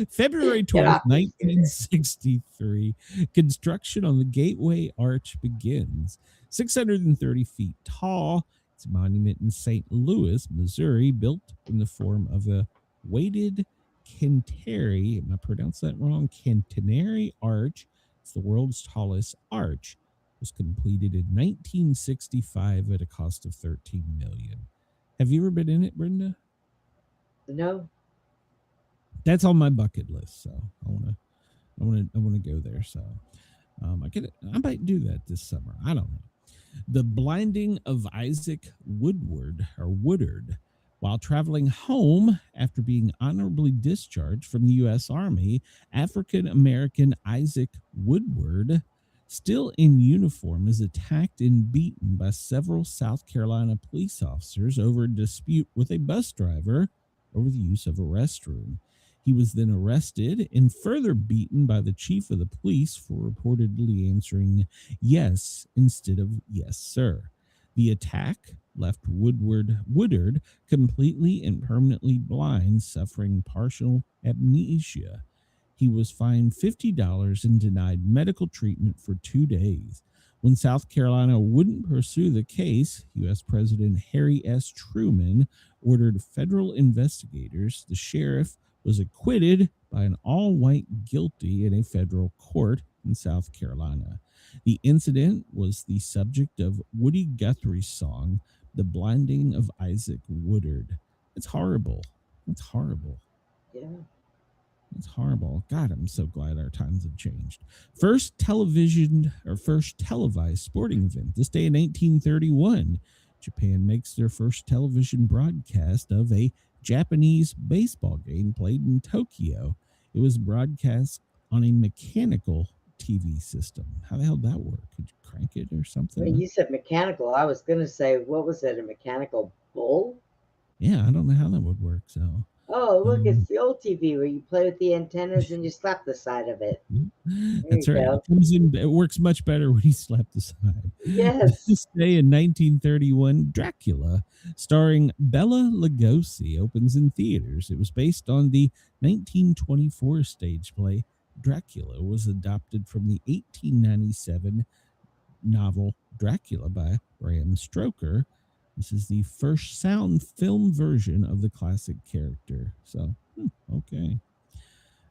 February 12th, 1963, construction on the Gateway Arch begins. 630 feet tall, it's a monument in St. Louis, Missouri, built in the form of a weighted Centenary, am I pronouncing that wrong? Centenary arch. It's the world's tallest arch. Was completed in 1965 at a cost of $13 million. Have you ever been in it, Brenda? No. That's on my bucket list, so I want to go there. So I might do that this summer. I don't know. The blinding of Isaac Woodward while traveling home after being honorably discharged from the U.S. Army. African American Isaac Woodward still in uniform, is attacked and beaten by several South Carolina police officers over a dispute with a bus driver over the use of a restroom. He was then arrested and further beaten by the chief of the police for reportedly answering yes instead of yes, sir. The attack left Woodard completely and permanently blind, suffering partial amnesia. He was fined $50 and denied medical treatment for 2 days. When South Carolina wouldn't pursue the case, U.S. President Harry S. Truman ordered federal investigators. The sheriff was acquitted by an all-white guilty in a federal court in South Carolina. The incident was the subject of Woody Guthrie's song, "The Blinding of Isaac Woodard." It's horrible. It's horrible. Yeah. It's horrible. God, I'm so glad our times have changed. First televised sporting event. This day in 1931, Japan makes their first television broadcast of a Japanese baseball game played in Tokyo. It was broadcast on a mechanical TV system. How the hell did that work? Could you crank it or something? When you said mechanical, I was going to say, what was it, a mechanical bull? Yeah, I don't know how that would work. So. Oh, look, it's the old TV where you play with the antennas and you slap the side of it. That's right. It works much better when you slap the side. Yes. This day in 1931, Dracula, starring Bela Lugosi, opens in theaters. It was based on the 1924 stage play Dracula. Was adopted from the 1897 novel Dracula by Bram Stoker. This is the first sound film version of the classic character. So, okay.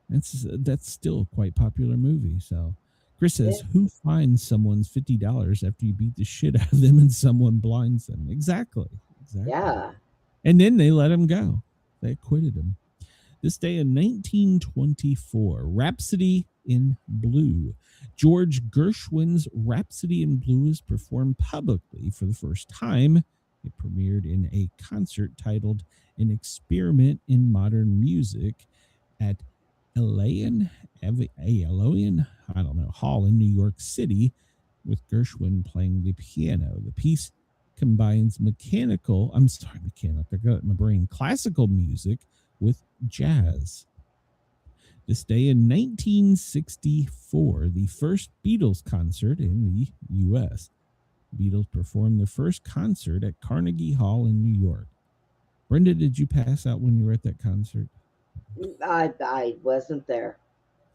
That's still a quite popular movie. So, Chris says, who fines someone's $50 after you beat the shit out of them and someone blinds them? Exactly. Yeah. And then they let him go. They acquitted him. This day in 1924, Rhapsody in Blue. George Gershwin's Rhapsody in Blue is performed publicly for the first time. It premiered in a concert titled An Experiment in Modern Music at Eloyan Hall in New York City, with Gershwin playing the piano. The piece combines classical music with jazz. This day in 1964, the first Beatles concert in the U.S. Beatles performed their first concert at Carnegie Hall in New York. Brenda, did you pass out when you were at that concert? I wasn't there.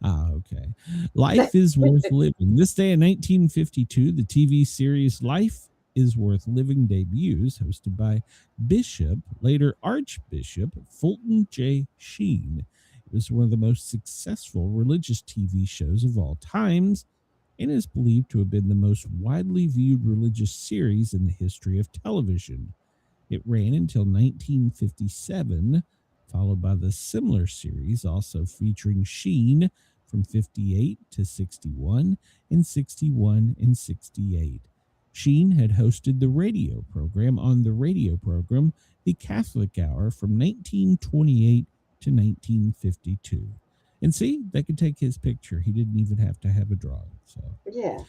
Ah, okay. Life is Worth Living. This day in 1952, the TV series Life is Worth Living debuts, hosted by Bishop, later Archbishop Fulton J. Sheen. It was one of the most successful religious TV shows of all times, and is believed to have been the most widely viewed religious series in the history of television. It ran until 1957, followed by the similar series, also featuring Sheen from 58 to 61, and 61 and 68. Sheen had hosted the radio program on the radio program The Catholic Hour from 1928 to 1952. And see, they could take his picture. He didn't even have to have a drawing. So yeah.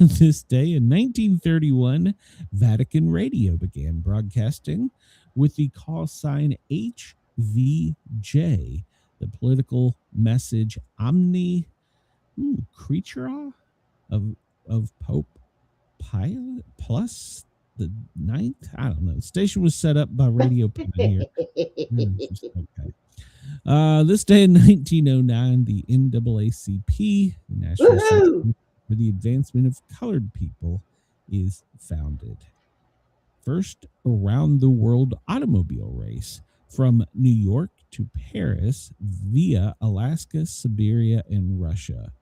This day in 1931, Vatican Radio began broadcasting with the call sign HVJ. The political message Omni Creatura of Pope Pilate plus the ninth. I don't know. The station was set up by Radio Pioneer. Okay. This day in 1909, the NAACP, the National Center for the Advancement of Colored People, is founded. First around the world automobile race from New York to Paris via Alaska, Siberia, and Russia.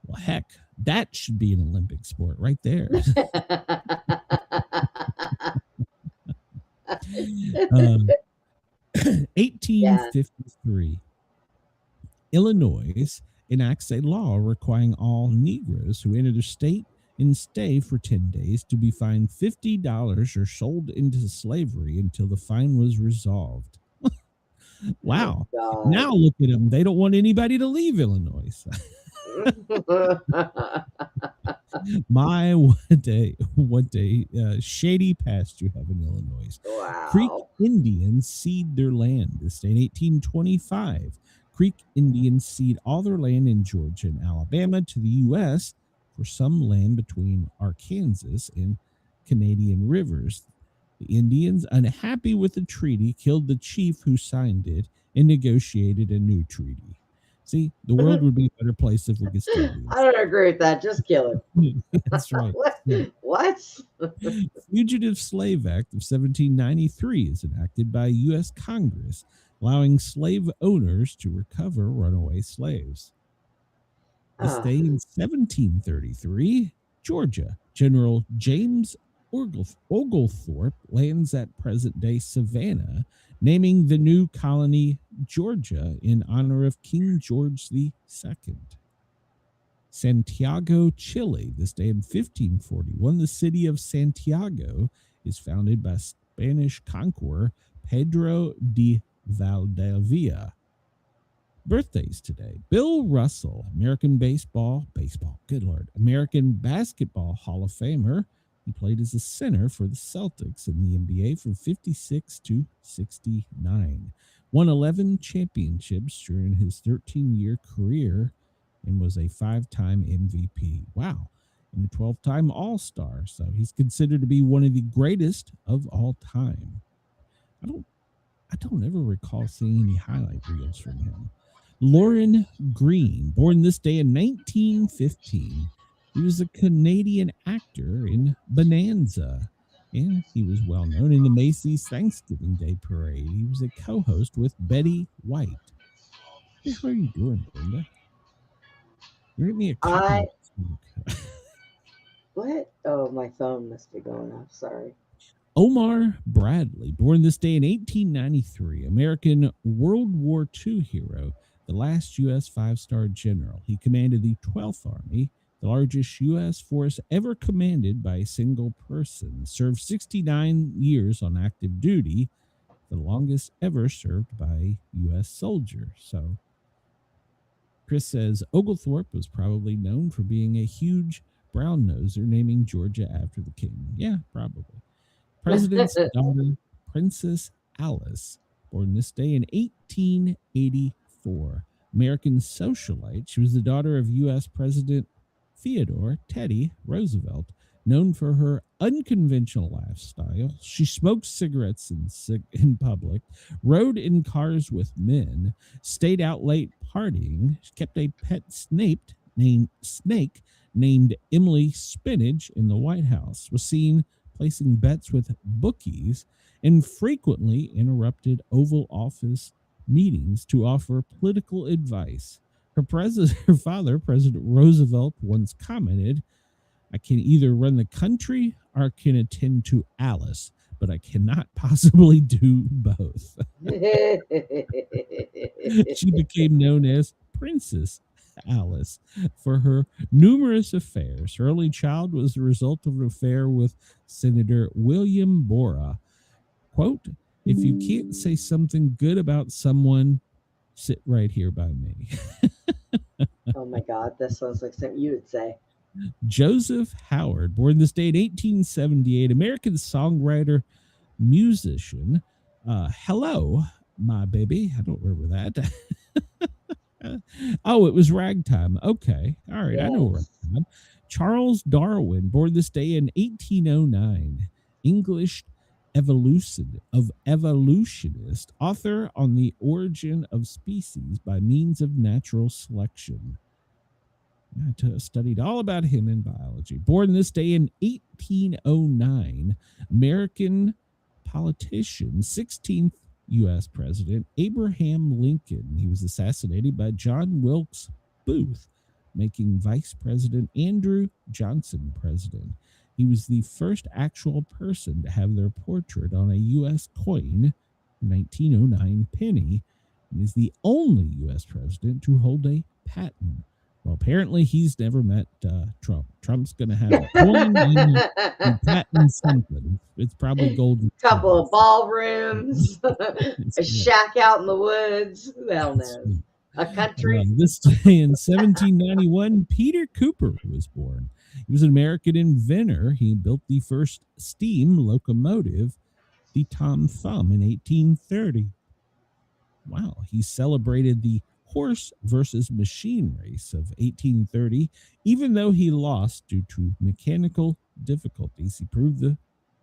Well, heck, that should be an Olympic sport right there. 1853. Illinois enacts a law requiring all Negroes who enter the state and stay for 10 days to be fined $50 or sold into slavery until the fine was resolved. Wow. Oh, now look at them. They don't want anybody to leave Illinois. My what day shady past you have in Illinois. Wow. Creek Indians cede their land this day in 1825. Creek Indians cede all their land in Georgia and Alabama to the U.S. for some land between Arkansas and Canadian rivers. The Indians, unhappy with the treaty, killed the chief who signed it and negotiated a new treaty. See, the world would be a better place if we could still do I don't agree with that. Just kill him. That's right. What? Fugitive Slave Act of 1793 is enacted by U.S. Congress, allowing slave owners to recover runaway slaves. This day in 1733, Georgia, General James Oglethorpe lands at present-day Savannah, naming the new colony Georgia in honor of King George II. Santiago, Chile, this day in 1541, the city of Santiago is founded by Spanish conqueror Pedro de Valdivia. Birthdays today. Bill Russell, American American Basketball Hall of Famer. He played as a center for the Celtics in the NBA from 56 to 69. Won 11 championships during his 13-year career and was a 5-time MVP. Wow. And a 12-time All-Star. So he's considered to be one of the greatest of all time. I don't ever recall seeing any highlight reels from him. Lauren Green, born this day in 1915. He was a Canadian actor in Bonanza, and he was well known in the Macy's Thanksgiving Day Parade. He was a co-host with Betty White. What are you doing, Brenda? You're giving me a copy. What? Oh, my phone must be going off. Sorry. Omar Bradley, born this day in 1893, American World War II hero, the last U.S. 5-star general. He commanded the 12th Army, the largest U.S. force ever commanded by a single person. Served 69 years on active duty, the longest ever served by a U.S. soldier. So Chris says Oglethorpe was probably known for being a huge brown noser, naming Georgia after the king. Yeah, probably. President's daughter, Princess Alice, born this day in 1884. American socialite. She was the daughter of U.S. President Theodore Teddy Roosevelt, known for her unconventional lifestyle. She smoked cigarettes in public, rode in cars with men, stayed out late partying, kept a pet snake named Emily Spinach in the White House, was seen placing bets with bookies, and frequently interrupted Oval Office meetings to offer political advice. Her father, President Roosevelt, once commented, "I can either run the country or I can attend to Alice, but I cannot possibly do both." She became known as Princess Alice for her numerous affairs. Her early child was the result of an affair with Senator William Borah. Quote, "If you can't say something good about someone, sit right here by me." Oh my God, that sounds like something you would say. Joseph Howard, born this day in 1878, American songwriter, musician. Hello, my baby. I don't remember that. Oh, it was Ragtime. Okay. All right. Yes. I know Ragtime. Charles Darwin, born this day in 1809, English evolutionist, author on the origin of species by means of natural selection. I studied all about him in biology. Born this day in 1809, American politician, 16th U.S. President Abraham Lincoln. He was assassinated by John Wilkes Booth, making Vice President Andrew Johnson president. He was the first actual person to have their portrait on a U.S. coin, 1909 penny, and is the only U.S. president to hold a patent. Well, apparently he's never met Trump. Trump's going to have a coin and patent something. It's probably golden. Couple of ballrooms, a shack out in the woods. Who the hell knows? A country. This day in 1791, Peter Cooper was born. He was an American inventor. He built the first steam locomotive, the Tom Thumb, in 1830. Wow. He celebrated the horse versus machine race of 1830. Even though he lost due to mechanical difficulties, he proved the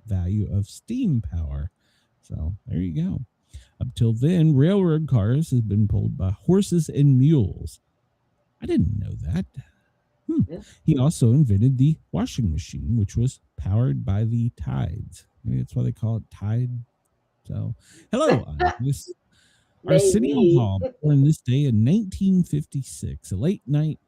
value of steam power. So there you go. Up till then, railroad cars have been pulled by horses and mules. I didn't know that. Yeah. He also invented the washing machine, which was powered by the tides. Maybe that's why they call it tide. So, hello, Arsenio Maybe. Hall, born this day in 1956, a late night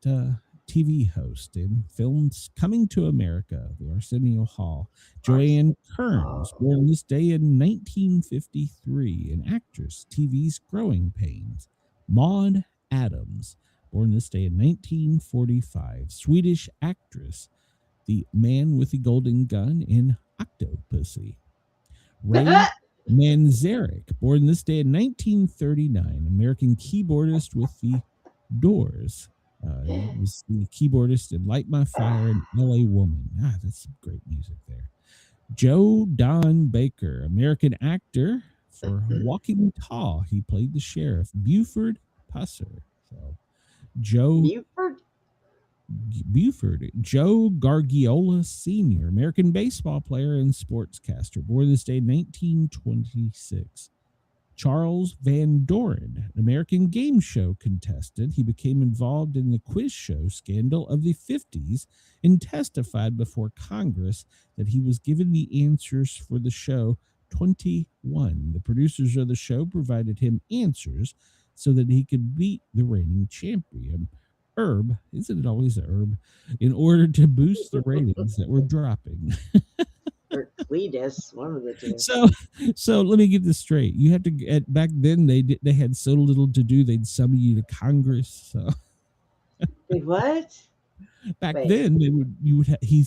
TV host in films Coming to America, the Arsenio Hall. Joanne Kearns, born this day in 1953, an actress, TV's Growing Pains. Maud Adams, born this day in 1945, Swedish actress, the man with the golden gun in Octopussy. Ray Manzarek, born this day in 1939, American keyboardist with the Doors. He was the keyboardist in Light My Fire and LA Woman. That's some great music there. Joe Don Baker, American actor for Walking Tall. He played the sheriff, Buford Pusser. So, Joe Buford, Joe Gargiola Sr., American baseball player and sportscaster, born this day in 1926. Charles Van Doren, an American game show contestant. He became involved in the quiz show scandal of the 50s and testified before Congress that he was given the answers for the show 21. The producers of the show provided him answers so that he could beat the reigning champion. Herb, isn't it always a herb? In order to boost the ratings that were dropping. Or Cletus, one of the two. So let me get this straight. You have to back then they had so little to do they'd summon you to Congress. So Wait, what? Back then he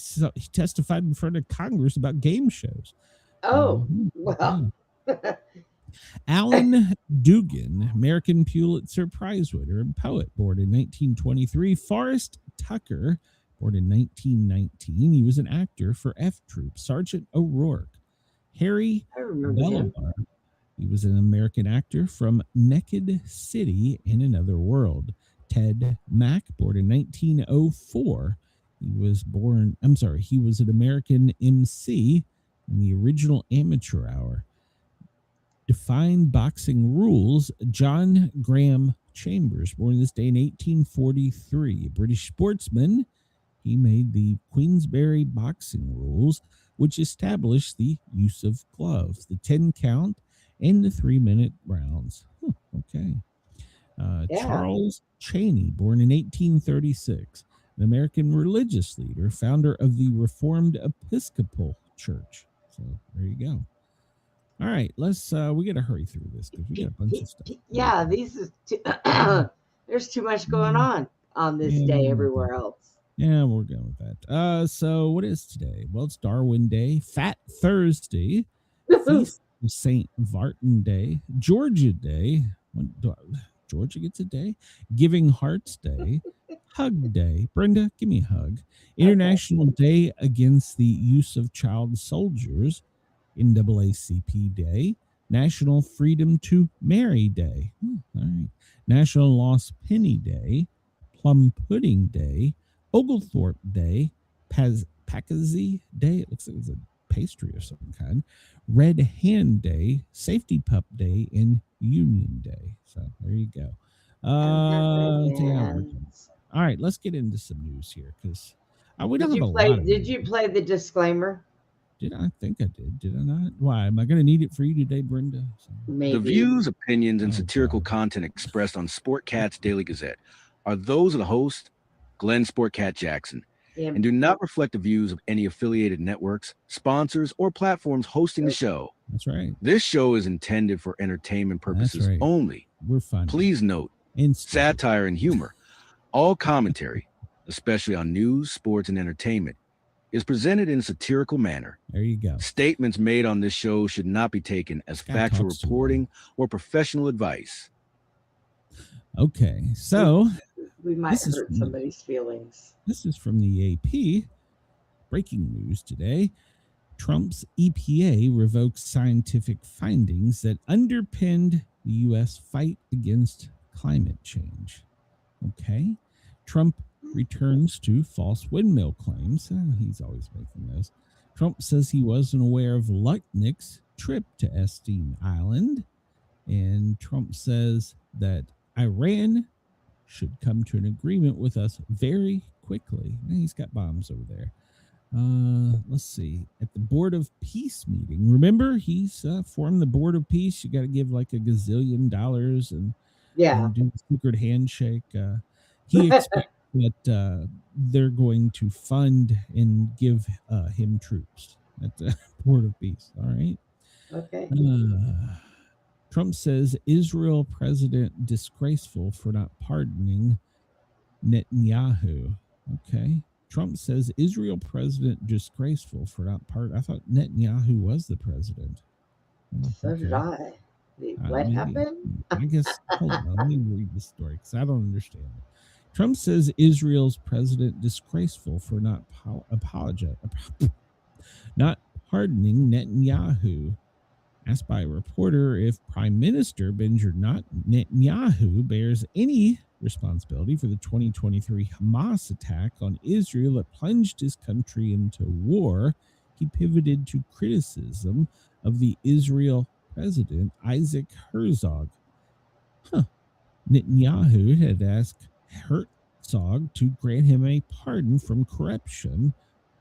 testified in front of Congress about game shows. Oh, well. Alan Dugan, American Pulitzer Prize winner and poet, born in 1923. Forrest Tucker, born in 1919. He was an actor for F Troop, Sergeant O'Rourke. Harry Belavar, he was an American actor from Naked City in Another World. Ted Mack, born in 1904. He was an American MC in the original Amateur Hour. Define boxing rules. John Graham Chambers, born this day in 1843, a British sportsman. He made the Queensberry boxing rules, which established the use of gloves, the 10 count, and the 3-minute rounds. Okay. Charles Cheney, born in 1836, an American religious leader, founder of the Reformed Episcopal Church. So there you go. All right, we got to hurry through this because we got a bunch of stuff. Yeah, there's too much going on this day everywhere else. Yeah, we're going with that. So what is today? Well, it's Darwin Day, Fat Thursday, Feast of St. Vartan Day, Georgia Day. Georgia gets a day. Giving Hearts Day, Hug Day. Brenda, give me a hug. International Day Against the Use of Child Soldiers, NAACP Day. National Freedom to Marry Day. All right. National Lost Penny Day, Plum Pudding Day, Oglethorpe Day, Pakazi Day. It looks like it's a pastry of some kind. Red Hand Day, Safety Pup Day, and Union Day. So there you go. All right, let's get into some news here because we don't have a lot. Did you play the disclaimer? I think I did. Did I not? Why? Am I going to need it for you today, Brenda? Maybe. The views, opinions, and satirical content expressed on Sportcat's Daily Gazette are those of the host, Glenn Sportcat Jackson, and do not reflect the views of any affiliated networks, sponsors, or platforms hosting the show. That's right. This show is intended for entertainment purposes only. We're fun. Please note, satire and humor, all commentary, especially on news, sports, and entertainment, is presented in a satirical manner. There you go. Statements made on this show should not be taken as factual reporting or professional advice. Okay, so we might hurt somebody's feelings. This is from the AP. breaking news today. Trump's EPA revokes scientific findings that underpinned the U.S. fight against climate change. Okay. Trump returns to false windmill claims. He's always making those. Trump says he wasn't aware of Lutnick's trip to Epstein Island. And Trump says that Iran should come to an agreement with us very quickly. And he's got bombs over there. Let's see. At the Board of Peace meeting, remember he's formed the Board of Peace. You got to give like $1 gazillion and do the secret handshake. He expects that they're going to fund and give him troops at the Board of Peace. All right. Okay. Trump says Israel president disgraceful for not pardoning Netanyahu. Okay. Trump says Israel president disgraceful for not pardoning. I thought Netanyahu was the president. So did I. What happened? I guess, hold on, let me read the story because I don't understand it. Trump says Israel's president disgraceful for not pardoning Netanyahu. Asked by a reporter if Prime Minister Benjamin Netanyahu bears any responsibility for the 2023 Hamas attack on Israel that plunged his country into war, he pivoted to criticism of the Israel president, Isaac Herzog. Netanyahu had asked Herzog to grant him a pardon from corruption,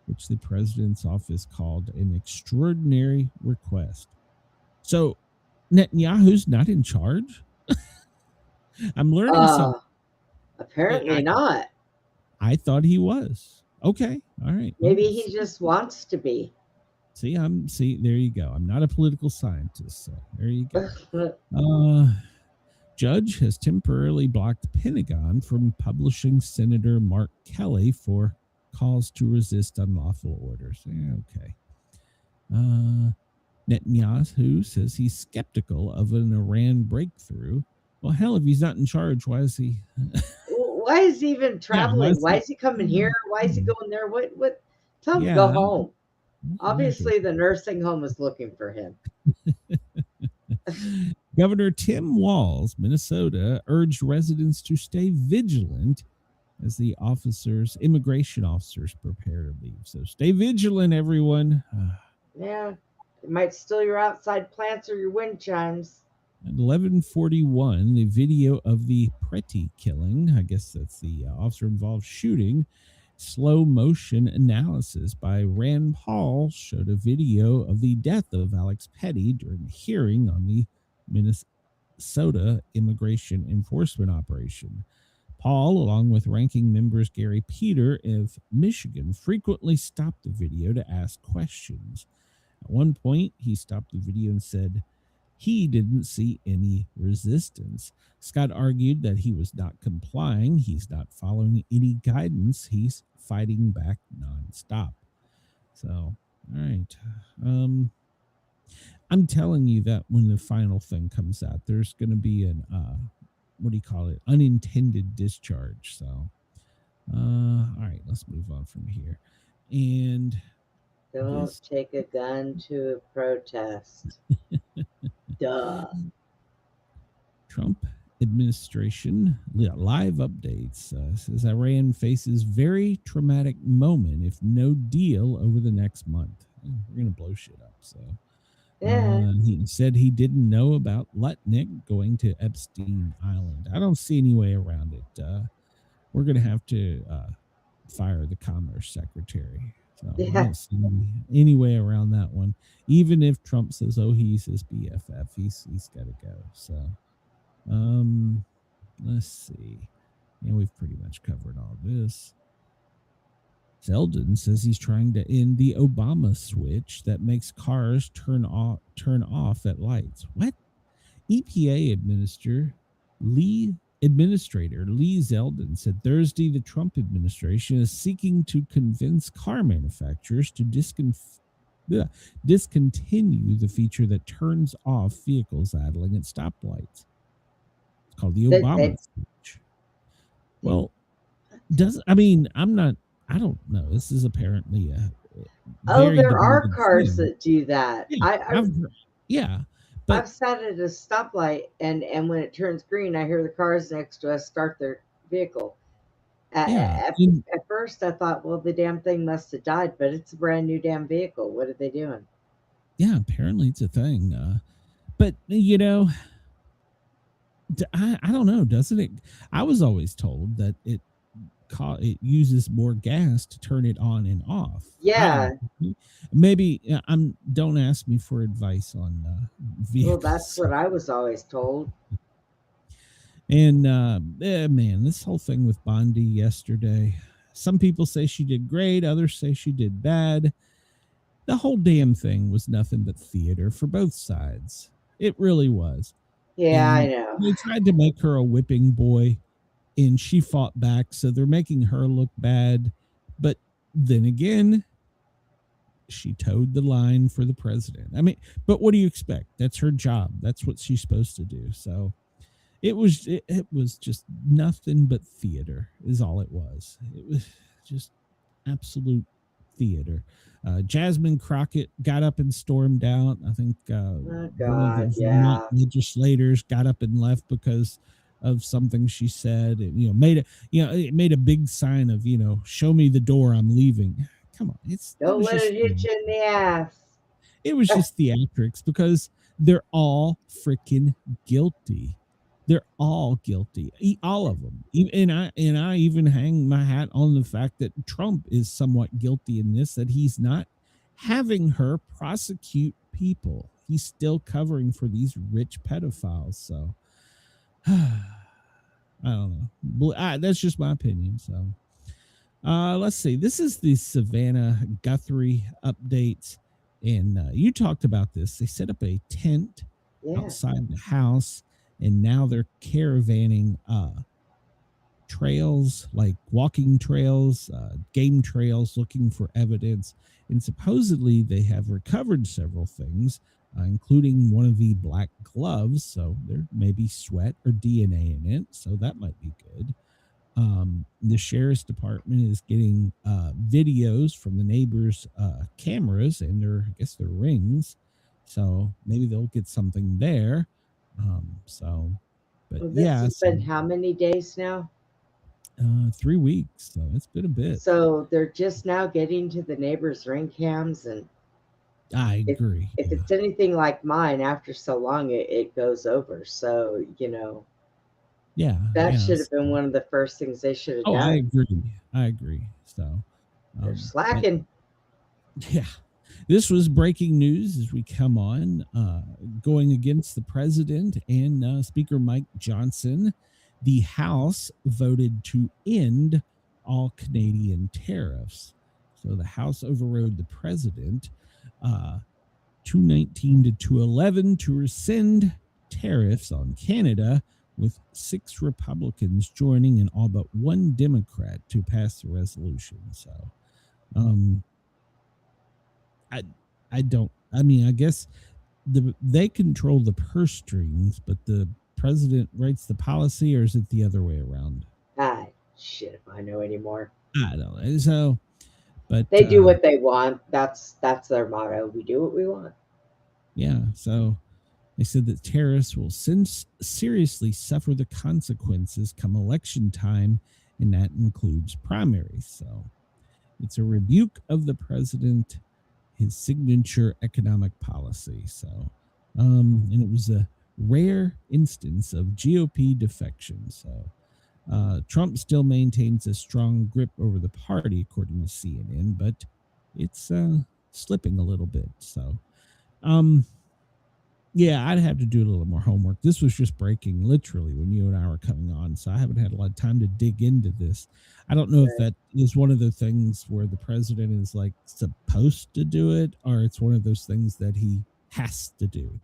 which the president's office called an extraordinary request. So Netanyahu's not in charge? I'm learning something. Apparently not. I thought he was. Okay. All right. Maybe he just wants to be. See, there you go. I'm not a political scientist, so there you go. Judge has temporarily blocked the Pentagon from publishing Senator Mark Kelly for calls to resist unlawful orders. Yeah, okay. Netanyahu says he's skeptical of an Iran breakthrough. Well, hell, if he's not in charge, why is he? Why is he even traveling? Why is he coming here? Why is he going there? What? Tell him to go home. Obviously, the nursing home is looking for him. Governor Tim Walz, Minnesota, urged residents to stay vigilant as the immigration officers prepare to leave. So stay vigilant, everyone. Yeah, it might steal your outside plants or your wind chimes. At 11:41, the video of the Pretty killing, I guess that's the officer-involved shooting, slow motion analysis by Rand Paul showed a video of the death of Alex Petty during a hearing on the Minnesota immigration enforcement operation. Paul, along with ranking members Gary Peter of Michigan, frequently stopped the video to ask questions. At one point, he stopped the video and said he didn't see any resistance. Scott argued that he was not complying. He's not following any guidance. He's fighting back nonstop. So, all right. I'm telling you that when the final thing comes out, there's going to be an, unintended discharge. So, all right, let's move on from here. And don't take a gun to a protest. Duh. Trump administration live updates says Iran faces very traumatic moment if no deal over the next month. We're going to blow shit up. So he said he didn't know about Lutnick going to Epstein Island. I don't see any way around it. We're going to have to fire the Commerce Secretary. So I don't see any way around that one. Even if Trump says, "Oh, he's his BFF," he's got to go. So, let's see. Yeah, we've pretty much covered all this. Zeldin says he's trying to end the Obama switch that makes cars turn off at lights. What? EPA Administrator Lee Zeldin said Thursday the Trump administration is seeking to convince car manufacturers to discontinue the feature that turns off vehicles idling at stoplights. It's called the Obama switch. Well, I don't know. This is apparently Oh, very there are demanding cars thing. that do that. But I've sat at a stoplight, and when it turns green, I hear the cars next to us start their vehicle. yeah, At first, I thought, well, the damn thing must have died, but it's a brand new damn vehicle. What are they doing? yeah, apparently it's a thing. But you know, I don't know. Doesn't it? I was always told that it uses more gas to turn it on and off. Yeah. Maybe don't ask me for advice on vehicles. Well, that's what I was always told. And man, this whole thing with Bondi yesterday, some people say she did great, others say she did bad. The whole damn thing was nothing but theater for both sides. It really was. Yeah, And I know. they tried to make her a whipping boy, and she fought back, so they're making her look bad. But then again, she towed the line for the president. I mean, but what do you expect? That's her job. That's what she's supposed to do. So it was just nothing but theater is all it was. It was just absolute theater. Jasmine Crockett got up and stormed out. I think one of the Vermont legislators got up and left because of something she said. And, it made a big sign of, show me the door, I'm leaving. Come on, don't let it hit you in the ass. It was just theatrics because they're all freaking guilty. They're all guilty, all of them. And I even hang my hat on the fact that Trump is somewhat guilty in this, that he's not having her prosecute people. He's still covering for these rich pedophiles. So I don't know. That's just my opinion. So let's see. This is the Savannah Guthrie update. And you talked about this. They set up a tent outside the house. And now they're caravanning trails, like walking trails, game trails, looking for evidence. And supposedly they have recovered several things, including one of the black gloves. So there may be sweat or DNA in it. So that might be good. The sheriff's department is getting videos from the neighbors' cameras and their rings. So maybe they'll get something there. This has been how many days now? 3 weeks. So it's been a bit. So they're just now getting to the neighbors' ring cams, and I agree. If it's anything like mine, after so long, it goes over. So that should have been one of the first things they should have done. I agree. So they're slacking. Yeah. This was breaking news as we come on, going against the president and Speaker Mike Johnson. The House voted to end all Canadian tariffs. So the House overrode the president 219 to 211 to rescind tariffs on Canada, with 6 Republicans joining and all but 1 Democrat to pass the resolution. So I guess they control the purse strings, but the president writes the policy, or is it the other way around? Shit, if I know anymore. I don't know. So, but they do what they want. That's their motto. We do what we want. Yeah. So they said that terrorists will seriously suffer the consequences come election time, and that includes primaries. So it's a rebuke of the president, his signature economic policy. So, and it was a rare instance of GOP defection. So, Trump still maintains a strong grip over the party, according to CNN, but it's slipping a little bit. So, yeah, I'd have to do a little more homework. This was just breaking literally when you and I were coming on, so I haven't had a lot of time to dig into this. I don't know if that is one of the things where the president is like supposed to do it, or it's one of those things that he has to do,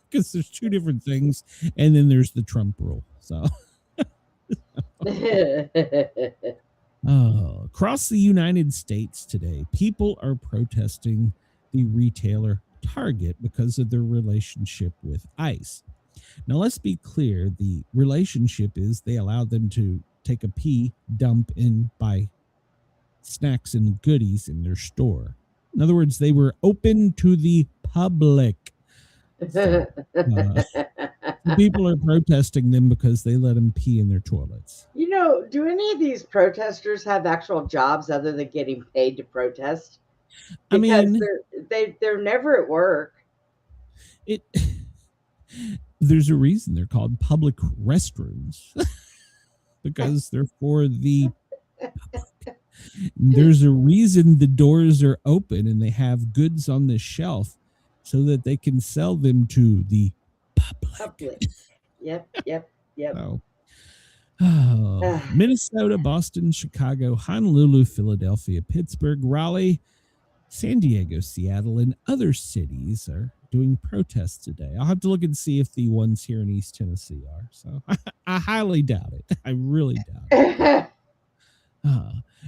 because there's 2 different things, and then there's the Trump rule. So across the United States today, people are protesting the retailer Target because of their relationship with ICE. Now, let's be clear. The relationship is they allow them to take a pee, dump, and buy snacks and goodies in their store. In other words, they were open to the public. So, people are protesting them because they let them pee in their toilets. You know, do any of these protesters have actual jobs other than getting paid to protest? Because they're never at work. There's a reason they're called public restrooms because they're for the public. There's a reason the doors are open and they have goods on the shelf so that they can sell them to the public. Yep. Oh, Minnesota, Boston, Chicago, Honolulu, Philadelphia, Pittsburgh, Raleigh, San Diego, Seattle, and other cities are doing protests today. I'll have to look and see if the ones here in East Tennessee are. So I highly doubt it. I really doubt it.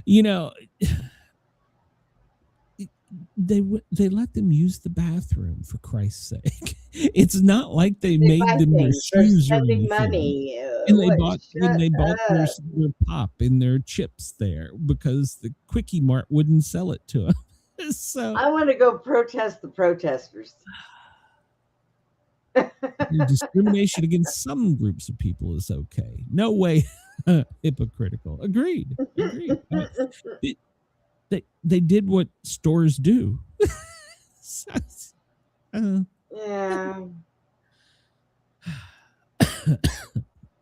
You know, they let them use the bathroom, for Christ's sake. It's not like they made them their shoes or anything. Money. And they bought their pop and their chips there because the Quickie Mart wouldn't sell it to them. So I want to go protest the protesters. Discrimination against some groups of people is okay. No way hypocritical. Agreed. They did what stores do. Yeah.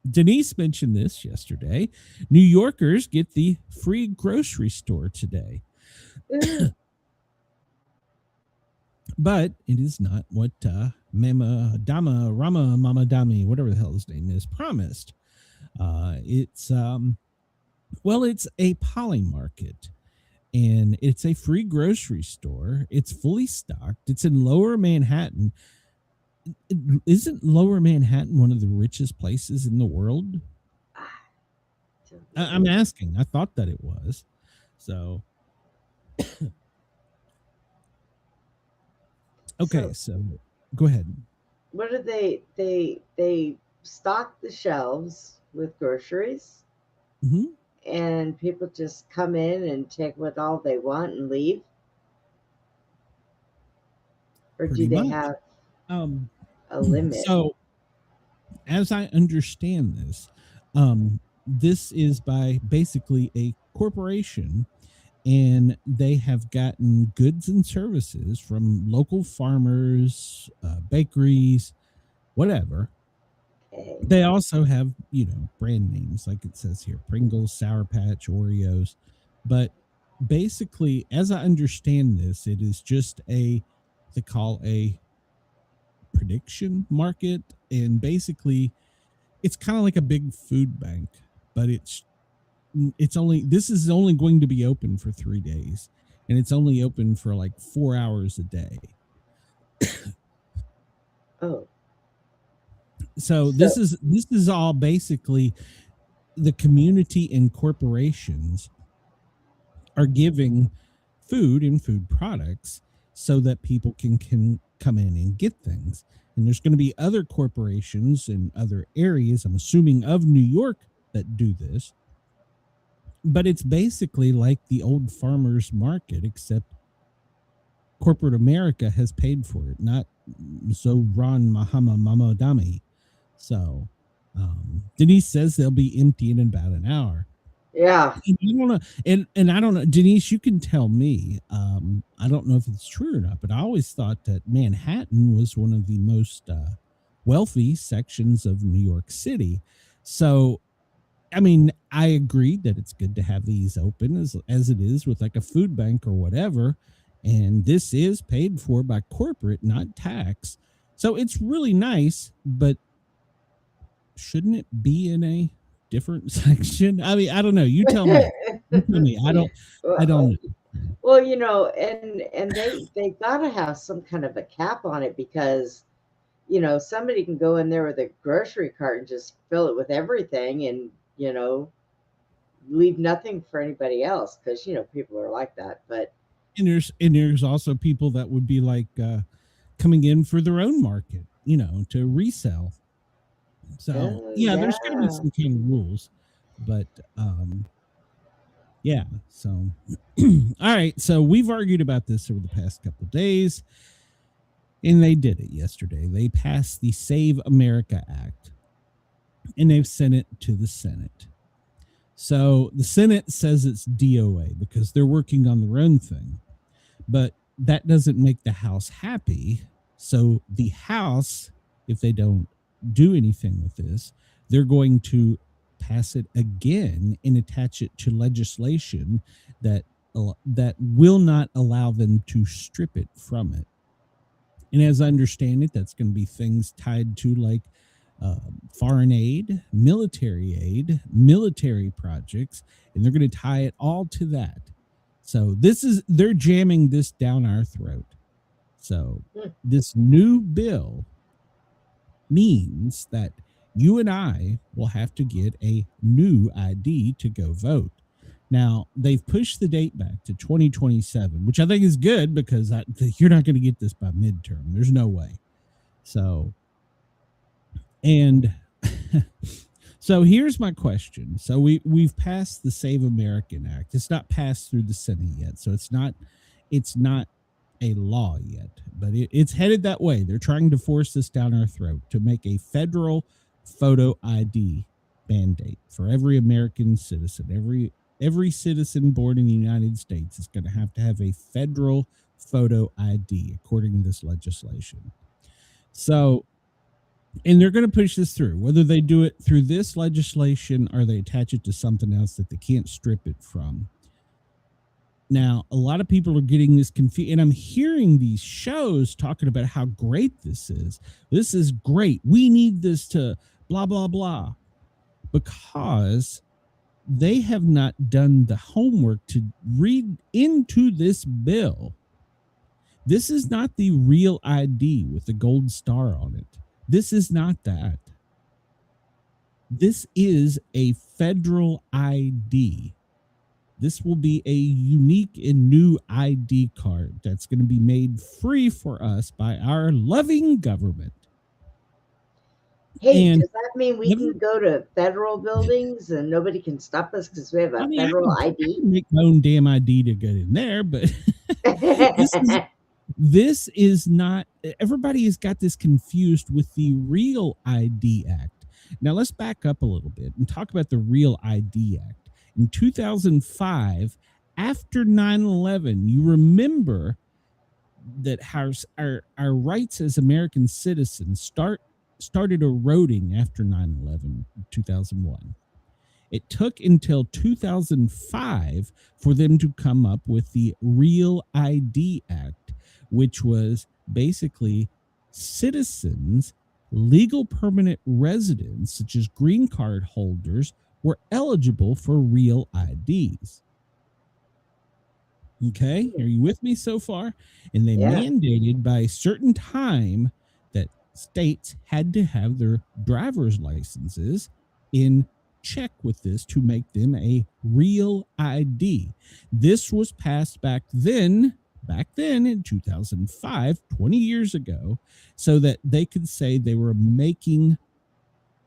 Denise mentioned this yesterday. New Yorkers get the free grocery store today. But it is not what Mama Dama Rama Mama Dami, whatever the hell his name is, promised. It's a poly market, and it's a free grocery store. It's fully stocked. It's in Lower Manhattan. Isn't Lower Manhattan one of the richest places in the world? I'm asking. I thought that it was. So, okay. So, go ahead. What do they stock the shelves with groceries, and people just come in and take what all they want and leave, or do they have a limit? So, as I understand this, this is by basically a corporation, and they have gotten goods and services from local farmers, bakeries, whatever. Okay. They also have, brand names like it says here, Pringles, Sour Patch, Oreos. But basically, as I understand this, it is just they call a prediction market, and basically it's kind of like a big food bank, but this is only going to be open for 3 days, and it's only open for like 4 hours a day. Oh. So this is all basically the community and corporations are giving food and food products so that people can come in and get things. And there's going to be other corporations in other areas, I'm assuming of New York, that do this. But it's basically like the old farmers market, except corporate America has paid for it, not Zoran Mahama Mamadami. So Denise says they'll be empty in about an hour. Yeah. And I don't know, Denise, you can tell me. I don't know if it's true or not, but I always thought that Manhattan was one of the most wealthy sections of New York City. So, I mean, I agree that it's good to have these open as it is with like a food bank or whatever. And this is paid for by corporate, not tax. So it's really nice, but shouldn't it be in a different section? I mean, I don't know. You tell me. I don't know. Well, and they gotta have some kind of a cap on it, because somebody can go in there with a grocery cart and just fill it with everything and leave nothing for anybody else, because people are like that. But there's also people that would be like coming in for their own market, to resell. So there's going to be some kind of rules, but Yeah. So, all right. So we've argued about this over the past couple of days, and they did it yesterday. They passed the Save America Act, and they've sent it to the Senate. So the Senate says it's DOA because they're working on their own thing, but that doesn't make the House happy. So the House, if they don't do anything with this, they're going to pass it again and attach it to legislation that will not allow them to strip it from it. And as I understand it, that's going to be things tied to like foreign aid, military projects, and they're going to tie it all to that. So they're jamming this down our throat. So this new bill means that you and I will have to get a new ID to go vote. Now, they've pushed the date back to 2027, which I think is good because you're not going to get this by midterm. There's no way. So, and so here's my question. So we've passed the Save American Act. It's not passed through the Senate yet. So it's not a law yet, but it's headed that way. They're trying to force this down our throat to make a federal photo ID mandate for every American citizen. Every citizen born in the United States is going to have a federal photo ID according to this legislation. So, and they're going to push this through, whether they do it through this legislation or they attach it to something else that they can't strip it from. Now, a lot of people are getting this confused, and I'm hearing these shows talking about how great this is. This is great. We need this to blah, blah, blah, because they have not done the homework to read into this bill. This is not the real ID with the gold star on it. This is not that. This is a federal ID. This will be a unique and new ID card that's going to be made free for us by our loving government. Hey, does that mean we can go to federal buildings and nobody can stop us because we have a federal ID? I can make my own damn ID to get in there, but this is not. Everybody has got this confused with the Real ID Act. Now let's back up a little bit and talk about the Real ID Act. In 2005, after 9/11, you remember that our rights as American citizens started eroding after 9/11, 2001. It took until 2005 for them to come up with the Real ID Act, which was basically citizens, legal permanent residents, such as green card holders, were eligible for real IDs. Okay, are you with me so far? And they mandated by a certain time that states had to have their driver's licenses in check with this to make them a real ID. This was passed back then in 2005, 20 years ago, so that they could say they were making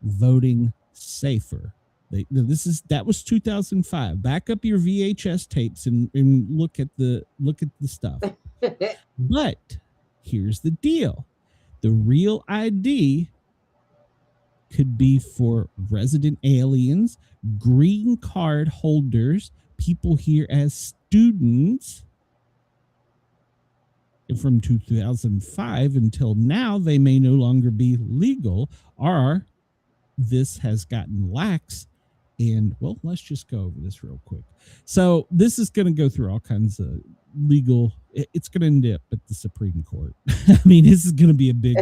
voting safer. That was 2005. Back up your VHS tapes and look at the stuff. But here's the deal. The Real ID could be for resident aliens, green card holders, people here as students. And from 2005 until now, they may no longer be legal, or this has gotten lax. And, well, let's just go over this real quick. So this is going to go through all kinds of legal. It's going to end up at the Supreme Court. I mean, this is going to be a big.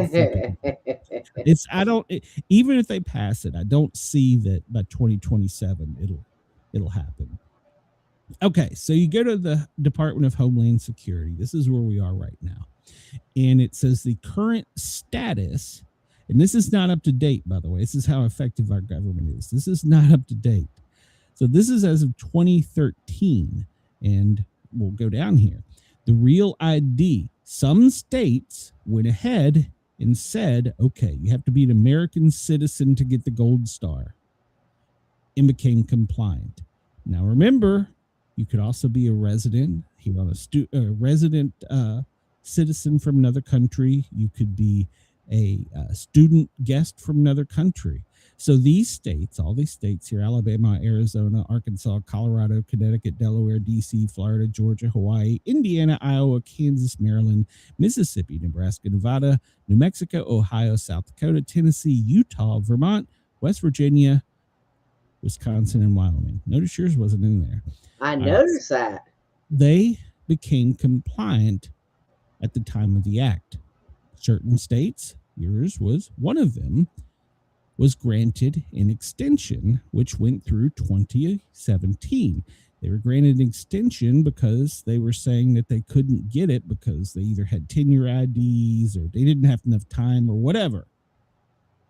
Even if they pass it, I don't see that by 2027 it'll happen. Okay, so you go to the Department of Homeland Security. This is where we are right now, and it says the current status. And this is not up to date, by the way. This is how effective our government is. This is not up to date. So this is as of 2013. And we'll go down here. The Real ID. Some states went ahead and said, okay, you have to be an American citizen to get the gold star, and became compliant. Now, remember, You could also be a resident here on a resident citizen from another country. You could be a student guest from another country. So these states, all these states here, Alabama, Arizona, Arkansas, Colorado, Connecticut, Delaware, DC, Florida, Georgia, Hawaii, Indiana, Iowa, Kansas, Maryland, Mississippi, Nebraska, Nevada, New Mexico, Ohio, South Dakota, Tennessee, Utah, Vermont, West Virginia, Wisconsin, and Wyoming. Notice yours wasn't in there. I noticed that. They became compliant at the time of the act. Certain states, yours was one of them, was granted an extension, which went through 2017. They were granted an extension because they were saying that they couldn't get it because they either had 10-year IDs or they didn't have enough time or whatever.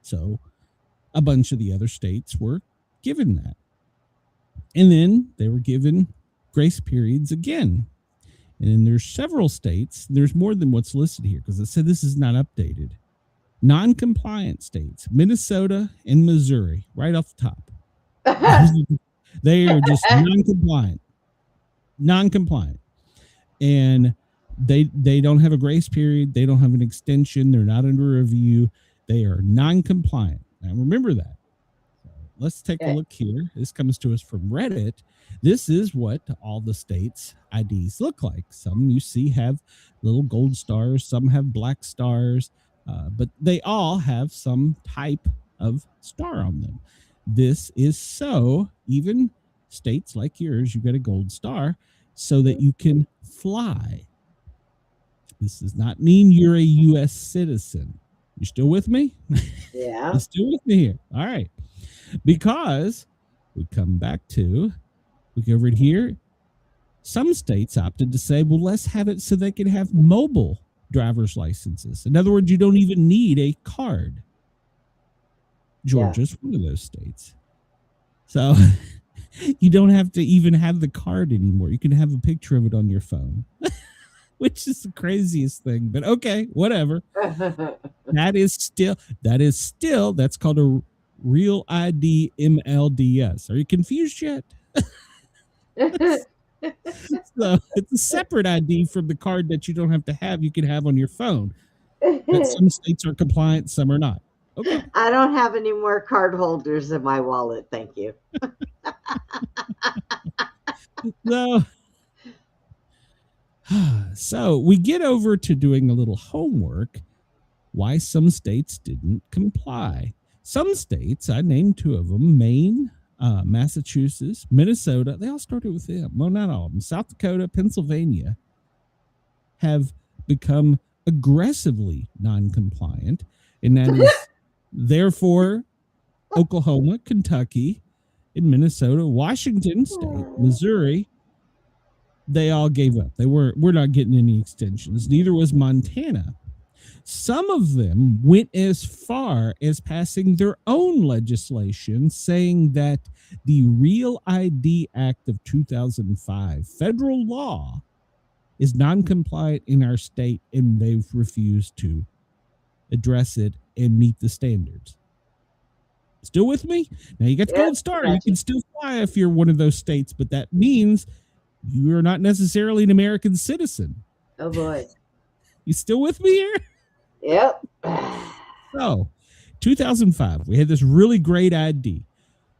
So a bunch of the other states were given that. And then they were given grace periods again. And then there's several states, there's more than what's listed here because it said this is not updated. Non-compliant states, Minnesota and Missouri, right off the top. They are just non-compliant. And they don't have a grace period. They don't have an extension. They're not under review. They are non-compliant. Now remember that. So let's take a look here. This comes to us from Reddit. This is what all the states' IDs look like. Some you see have little gold stars. Some have black stars. But they all have some type of star on them. This is so even states like yours, you get a gold star so that you can fly. This does not mean you're a U.S. citizen. You still with me? Yeah. You're still with me here. All right. Because we come back to, we go over here. Some states opted to say, well, let's have it so they can have mobile driver's licenses. In other words, you don't even need a card. Georgia's one of those states. So you don't have to even have the card anymore. You can have a picture of it on your phone, which is the craziest thing. But okay, whatever. That's called a Real ID MLDS. Are you confused yet? So it's a separate ID from the card that you don't have to have. You can have on your phone. But some states are compliant, some are not. Okay. I don't have any more card holders in my wallet. Thank you. So we get over to doing a little homework. Why some states didn't comply. Some states, I named two of them, Maine, Massachusetts, Minnesota, they all started with them. Well, not all of them. South Dakota, Pennsylvania have become aggressively non-compliant, and that is therefore Oklahoma, Kentucky, and Minnesota, Washington State, Missouri. They all gave up. We're not getting any extensions. Neither was Montana. Some of them went as far as passing their own legislation saying that the Real ID Act of 2005, federal law, is non-compliant in our state, and they've refused to address it and meet the standards. Still with me? Now you got the gold star. You can still fly if you're one of those states, but that means you are not necessarily an American citizen. Oh boy. You still with me here? Yep. So, 2005, we had this really great idea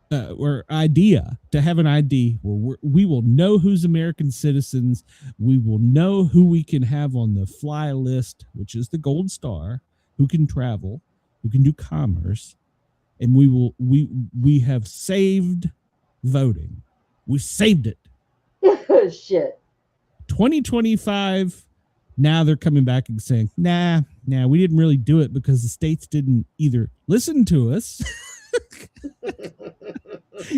to have an ID where we will know who's American citizens. We will know who we can have on the fly list, which is the gold star, who can travel, who can do commerce. And we have saved voting. We saved it. Shit. 2025. Now they're coming back and saying, nah, we didn't really do it because the states didn't either listen to us,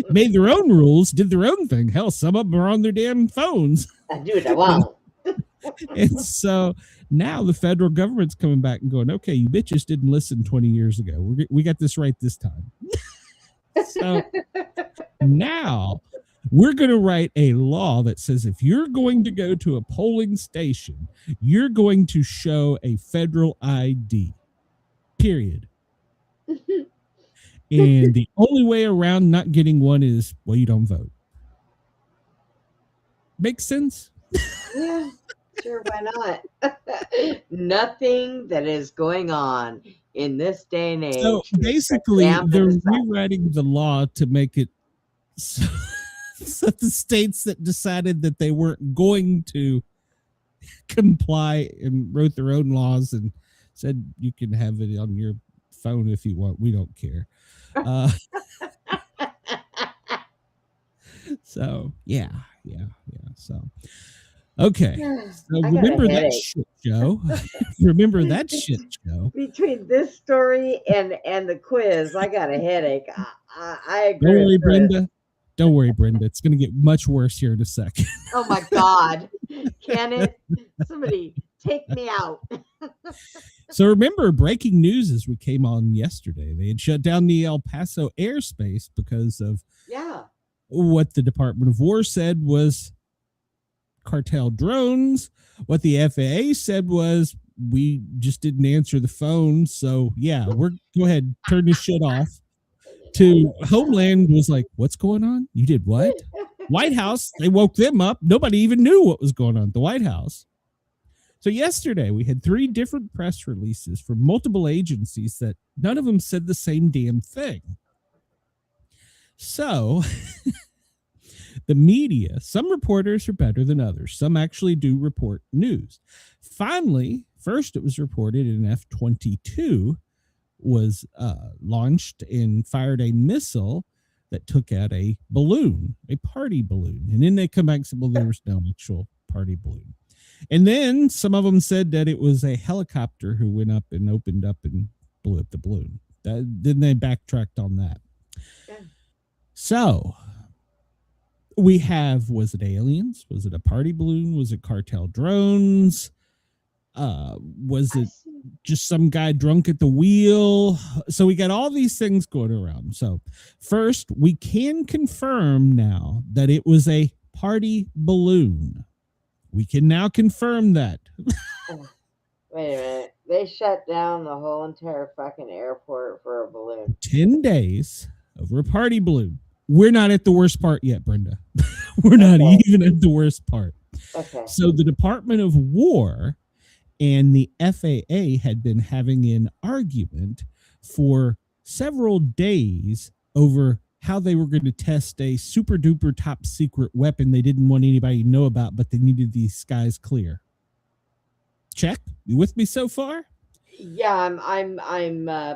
made their own rules, did their own thing. Hell, some of them are on their damn phones. I do it. Wow. And so now the federal government's coming back and going, okay, you bitches didn't listen 20 years ago. We got this right this time. So now we're going to write a law that says if you're going to go to a polling station, you're going to show a federal ID, period. And the only way around not getting one is, well, you don't vote. Makes sense? Yeah, sure, why not? Nothing that is going on in this day and age. So basically, they're rewriting the law to make it so the states that decided that they weren't going to comply and wrote their own laws and said you can have it on your phone if you want. We don't care. So yeah. So okay. So remember that shit show. Remember that shit show. Between this story and the quiz, I got a headache. I agree. Don't worry, Brenda. Don't worry, Brenda. It's going to get much worse here in a second. Oh my God. Can it? Somebody take me out. So remember, breaking news as we came on yesterday. They had shut down the El Paso airspace because of what the Department of War said was cartel drones. What the FAA said was we just didn't answer the phone. So yeah, go ahead, turn this shit off. To Homeland was like, what's going on? You did what? White House, they woke them up. Nobody even knew what was going on at the White House. So yesterday we had 3 different press releases from multiple agencies that none of them said the same damn thing. So the media, some reporters are better than others. Some actually do report news. Finally, first it was reported an F-22 was launched and fired a missile that took out a balloon, a party balloon. And then they come back and said, well, there was no actual party balloon. And then some of them said that it was a helicopter who went up and opened up and blew up the balloon. Then they backtracked on that. Yeah. So we have, was it aliens? Was it a party balloon? Was it cartel drones? Was it just some guy drunk at the wheel? So we got all these things going around. So first, we can confirm now that it was a party balloon. We can now confirm that. Wait a minute. They shut down the whole entire fucking airport for a balloon. 10 days over a party balloon. We're not at the worst part yet, Brenda. We're not even at the worst part. Okay. So the Department of War and the FAA had been having an argument for several days over how they were going to test a super duper top secret weapon they didn't want anybody to know about, but they needed these skies clear. Check. You with me so far? Yeah, I'm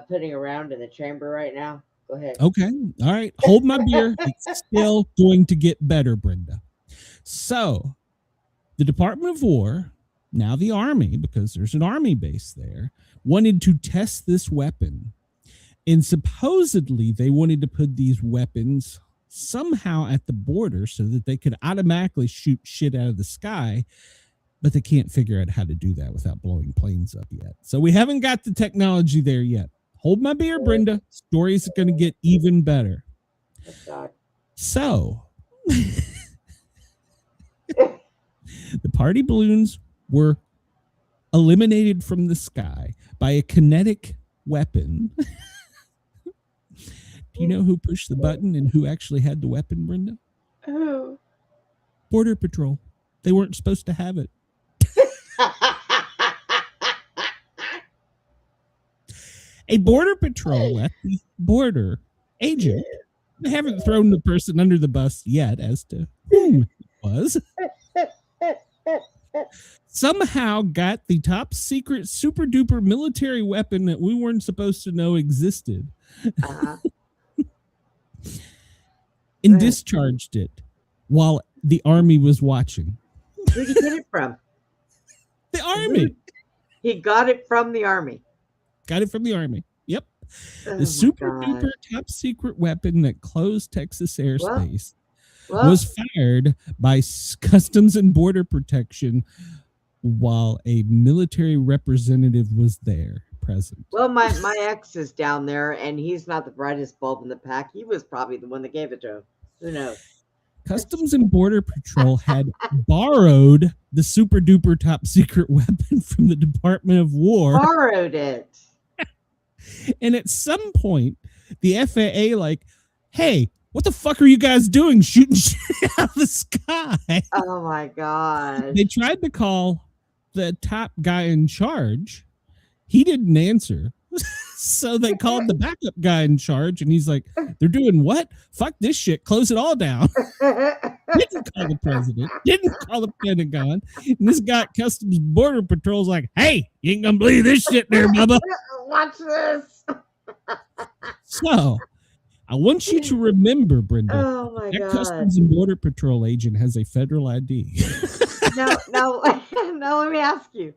putting around in the chamber right now. Go ahead. Okay. All right. Hold my beer. It's still going to get better, Brenda. So the Department of War, now the Army, because there's an Army base there, wanted to test this weapon. And supposedly they wanted to put these weapons somehow at the border so that they could automatically shoot shit out of the sky, but they can't figure out how to do that without blowing planes up yet. So we haven't got the technology there yet. Hold my beer, Brenda. Stories are going to get even better. So the party balloons were eliminated from the sky by a kinetic weapon. Do you know who pushed the button and who actually had the weapon, Brenda? Who? Border Patrol. They weren't supposed to have it. A Border Patrol at the border agent. They haven't thrown the person under the bus yet as to whom it was. Somehow got the top secret super duper military weapon that we weren't supposed to know existed. And discharged it while the Army was watching. Who did he get it from? The Army. He got it from the Army. Got it from the Army. Yep. The super duper top secret weapon that closed Texas airspace was fired by Customs and Border Protection while a military representative was there present. Well, my ex is down there, and he's not the brightest bulb in the pack. He was probably the one that gave it to him. Who knows? Customs and Border Patrol had borrowed the super duper top secret weapon from the Department of War. Borrowed it. And at some point, the FAA like, hey, what the fuck are you guys doing shooting shit out of the sky? Oh my God. They tried to call the top guy in charge. He didn't answer. So they called the backup guy in charge, and he's like, they're doing what? Fuck this shit. Close it all down. Didn't call the president. Didn't call the Pentagon. And this guy at Customs Border Patrol's like, hey, you ain't gonna believe this shit there, Bubba. Watch this. So I want you to remember, Brenda, Oh my that God. Customs and Border Patrol agent has a federal ID. No, let me ask you.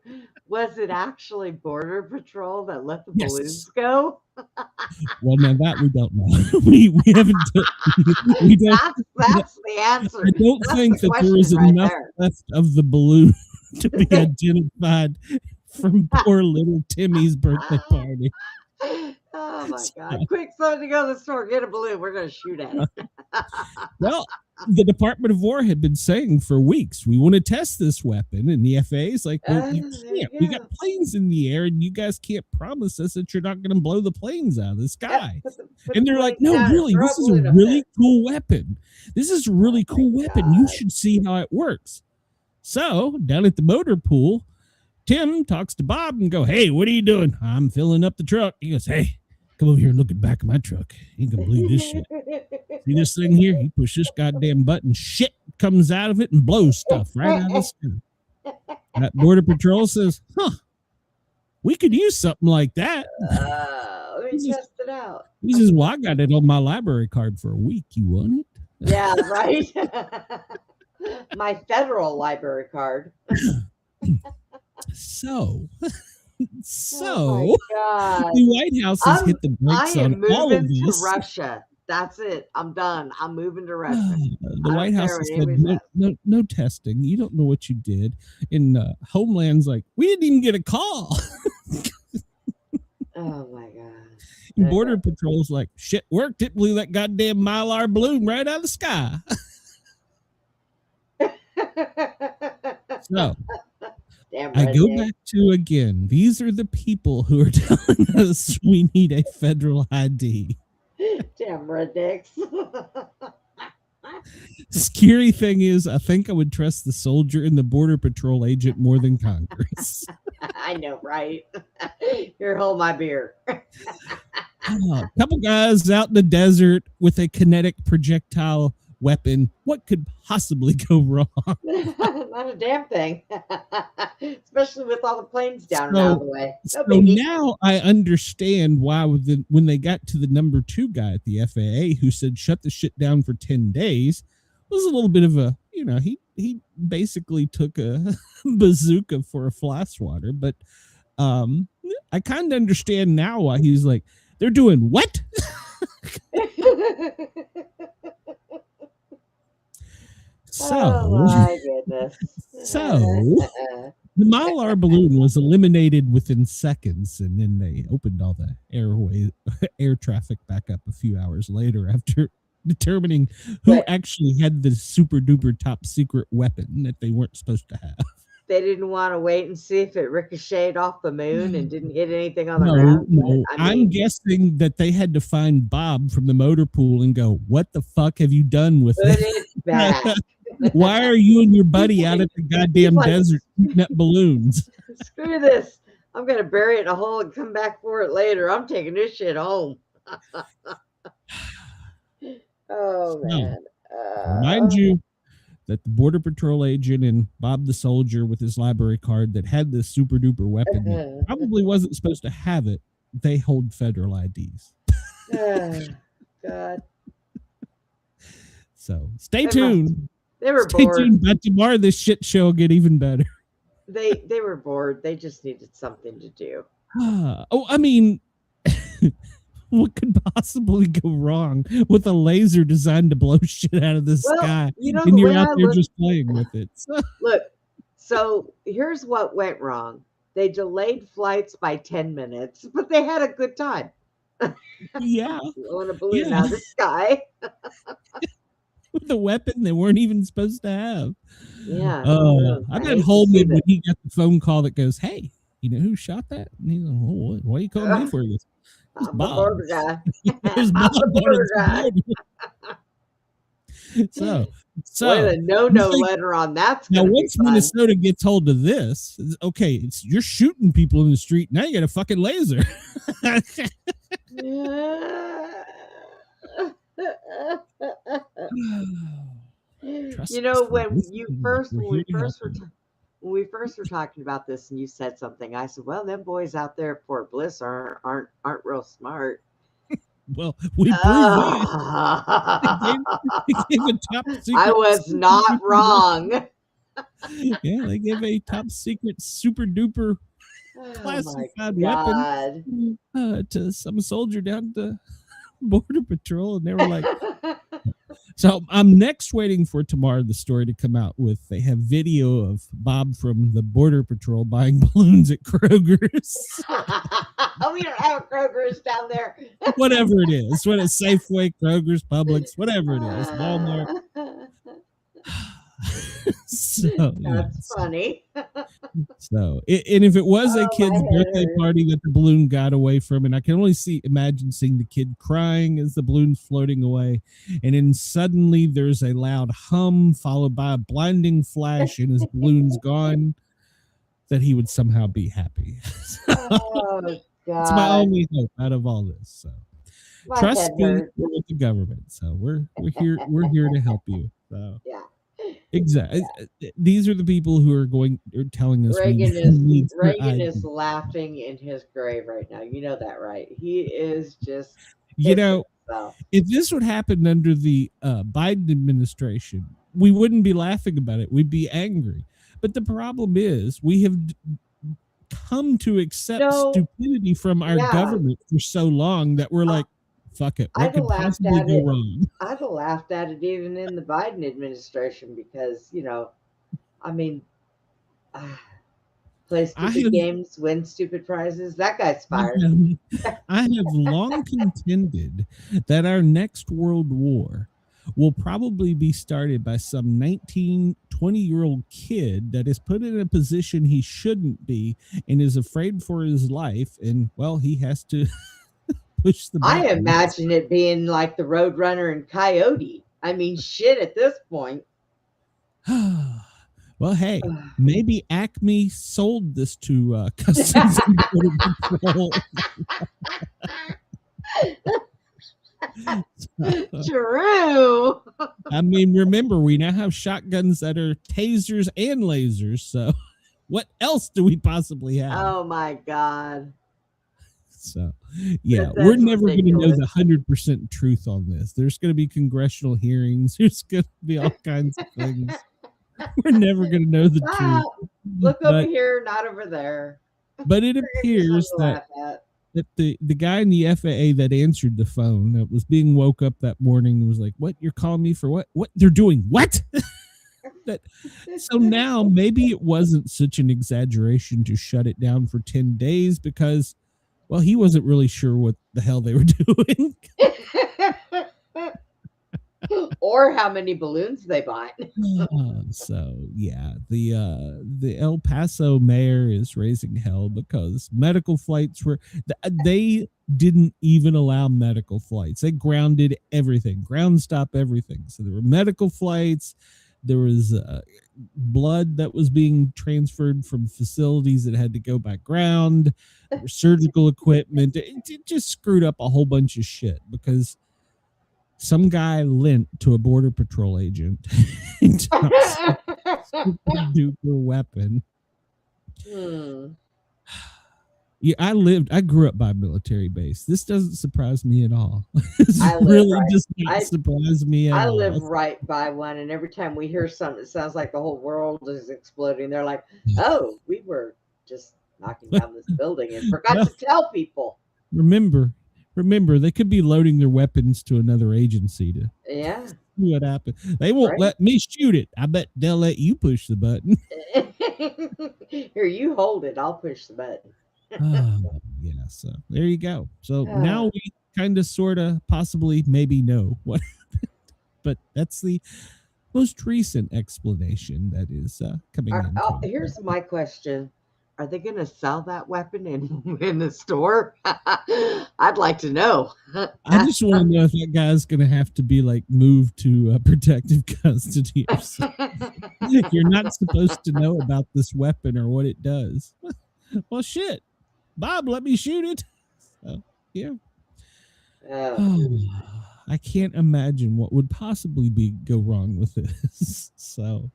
Was it actually Border Patrol that let the balloons go? Well, now that we don't know. we haven't. We don't. That's the answer. I don't That's think the that there is question right enough there. left of the balloon to be identified from poor little Timmy's birthday party. Oh my God. Quick, somebody go to the store, get a balloon. We're going to shoot at it. Well, the Department of War had been saying for weeks, we want to test this weapon. And the FAA is like, well, you can't. We got planes in the air, and you guys can't promise us that you're not going to blow the planes out of the sky. And they're like, no, really, this is a really cool weapon. This is a really cool weapon. You should see how it works. So down at the motor pool, Tim talks to Bob and go, hey, what are you doing? I'm filling up the truck. He goes, hey, come over here and look at the back of my truck. You ain't gonna believe this shit. See this thing here? You push this goddamn button, shit comes out of it and blows stuff right out of the sky. That Border Patrol says, we could use something like that. Let me test it out. He says, well, I got it on my library card for a week. You want it? Yeah, right. My federal library card. So Oh my God. the White House has hit the brakes I am on all of moving this. to Russia. That's it. I'm done. I'm moving to Russia. The White House has said no testing. You don't know what you did. And Homeland's like, we didn't even get a call. Oh my God. And Border Patrol's like, shit worked. It blew that goddamn Mylar balloon right out of the sky. So I go back to again. These are the people who are telling us we need a federal ID. Damn rednecks. Scary thing is, I think I would trust the soldier and the Border Patrol agent more than Congress. I know, right? Here, hold my beer. A couple guys out in the desert with a kinetic projectile weapon. What could possibly go wrong? Not a damn thing. Especially with all the planes down and out of the way. So now I understand why when they got to the number 2 guy at the FAA who said shut the shit down for 10 days, it was a little bit of a, he basically took a bazooka for a fly swatter. But I kind of understand now why he's like, they're doing what? So, oh my goodness. So the Mylar balloon was eliminated within seconds, and then they opened all the air traffic back up a few hours later after determining who actually had the super duper top secret weapon that they weren't supposed to have. They didn't want to wait and see if it ricocheted off the moon and didn't hit anything on the ground. No. I'm guessing that they had to find Bob from the motor pool and go, what the fuck have you done with Put it? it back. Why are you and your buddy out at the goddamn desert shooting at balloons? Screw this. I'm going to bury it in a hole and come back for it later. I'm taking this shit home. Oh, man. Remind you that the Border Patrol agent and Bob the soldier with his library card that had this super duper weapon that probably wasn't supposed to have it, they hold federal IDs. God. So stay tuned. They were Stay bored. tuned. But tomorrow this shit show will get even better. They were bored. They just needed something to do. I mean, what could possibly go wrong with a laser designed to blow shit out of the sky? And you're out there just playing with it. Look, so here's what went wrong. They delayed flights by 10 minutes, but they had a good time. Yeah. Blowing a balloon out of the sky. With a weapon they weren't even supposed to have. Yeah. I bet Homeland when he got the phone call that goes, hey, you know who shot that? And he's like, oh, why are you calling me for? He goes, I'm a border guy. There's I'm a border guy. So What a no letter on that's now. Gonna Once be fun. Minnesota gets hold of this, okay, you're shooting people in the street. Now you got a fucking laser. You know, when we first were talking about this, and you said something, I said, "Well, them boys out there at Fort Bliss aren't real smart." Well, we proved that. They gave a top secret. I was not wrong. Yeah, they gave a top secret, super duper classified weapon to some soldier down to Border Patrol, and they were like. So I'm next waiting for tomorrow the story to come out with they have video of Bob from the Border Patrol buying balloons at Kroger's. We don't have Kroger's down there. Whatever it is, what is Safeway, Kroger's, Publix, whatever it is, Walmart. So that's funny. So, and if it was a kid's birthday party that the balloon got away from, and I can only imagine seeing the kid crying as the balloon's floating away, and then suddenly there's a loud hum followed by a blinding flash, and his balloon's gone, that he would somehow be happy. Oh, God. That's my only hope out of all this. So, trust me, we're with the government, so we're here to help you. So. Yeah. Exactly. These are the people who are telling us Reagan is laughing in his grave right now. You know that, right? He is just. You know, if this would happen under the Biden administration, we wouldn't be laughing about it. We'd be angry. But the problem is, we have come to accept stupidity from our government for so long that we're like, fuck it. What could possibly go wrong? I'd have laughed at it even in the Biden administration because, you know, I mean, play stupid games, win stupid prizes. That guy's fired. I have long contended that our next world war will probably be started by some 19, 20-year-old kid that is put in a position he shouldn't be and is afraid for his life. And, well, he has to... push the buttons. I imagine it being like the Roadrunner and Coyote. I mean, shit at this point. Well, hey, maybe Acme sold this to Customs and Border Patrol. True. I mean, remember, we now have shotguns that are tasers and lasers. So what else do we possibly have? Oh, my God. So, yeah, we're never going to know the 100% truth on this. There's going to be congressional hearings. There's going to be all kinds of things. We're never going to know the truth. Look over here, not over there. But it appears that the guy in the FAA that answered the phone that was being woke up that morning was like, "What? You're calling me for what? What? They're doing what?" So now maybe it wasn't such an exaggeration to shut it down for 10 days because, well, he wasn't really sure what the hell they were doing. Or how many balloons they bought. So, yeah, the El Paso mayor is raising hell because medical flights they didn't even allow medical flights. They grounded everything, ground stop everything. So there were medical flights. There was blood that was being transferred from facilities that had to go by ground. There was surgical equipment. It just screwed up a whole bunch of shit because some guy lent to a Border Patrol agent a super duper weapon. Yeah, I grew up by a military base. This doesn't surprise me at all. This really does not surprise me at all. I live right by one, and every time we hear something, it sounds like the whole world is exploding. They're like, "Oh, we were just knocking down this building and forgot to tell people." Remember, they could be loading their weapons to another agency to see what happened. They won't let me shoot it. I bet they'll let you push the button. Here, you hold it. I'll push the button. Yeah, so there you go. So now we kind of, sort of, possibly, maybe know what happened. But that's the most recent explanation that is coming in. Here's my question. Are they going to sell that weapon in the store? I'd like to know. I just want to know if that guy's going to have to be like moved to protective custody or something. You're not supposed to know about this weapon or what it does. Well, shit, Bob, let me shoot it. So, yeah. I can't imagine what would possibly go wrong with this. So,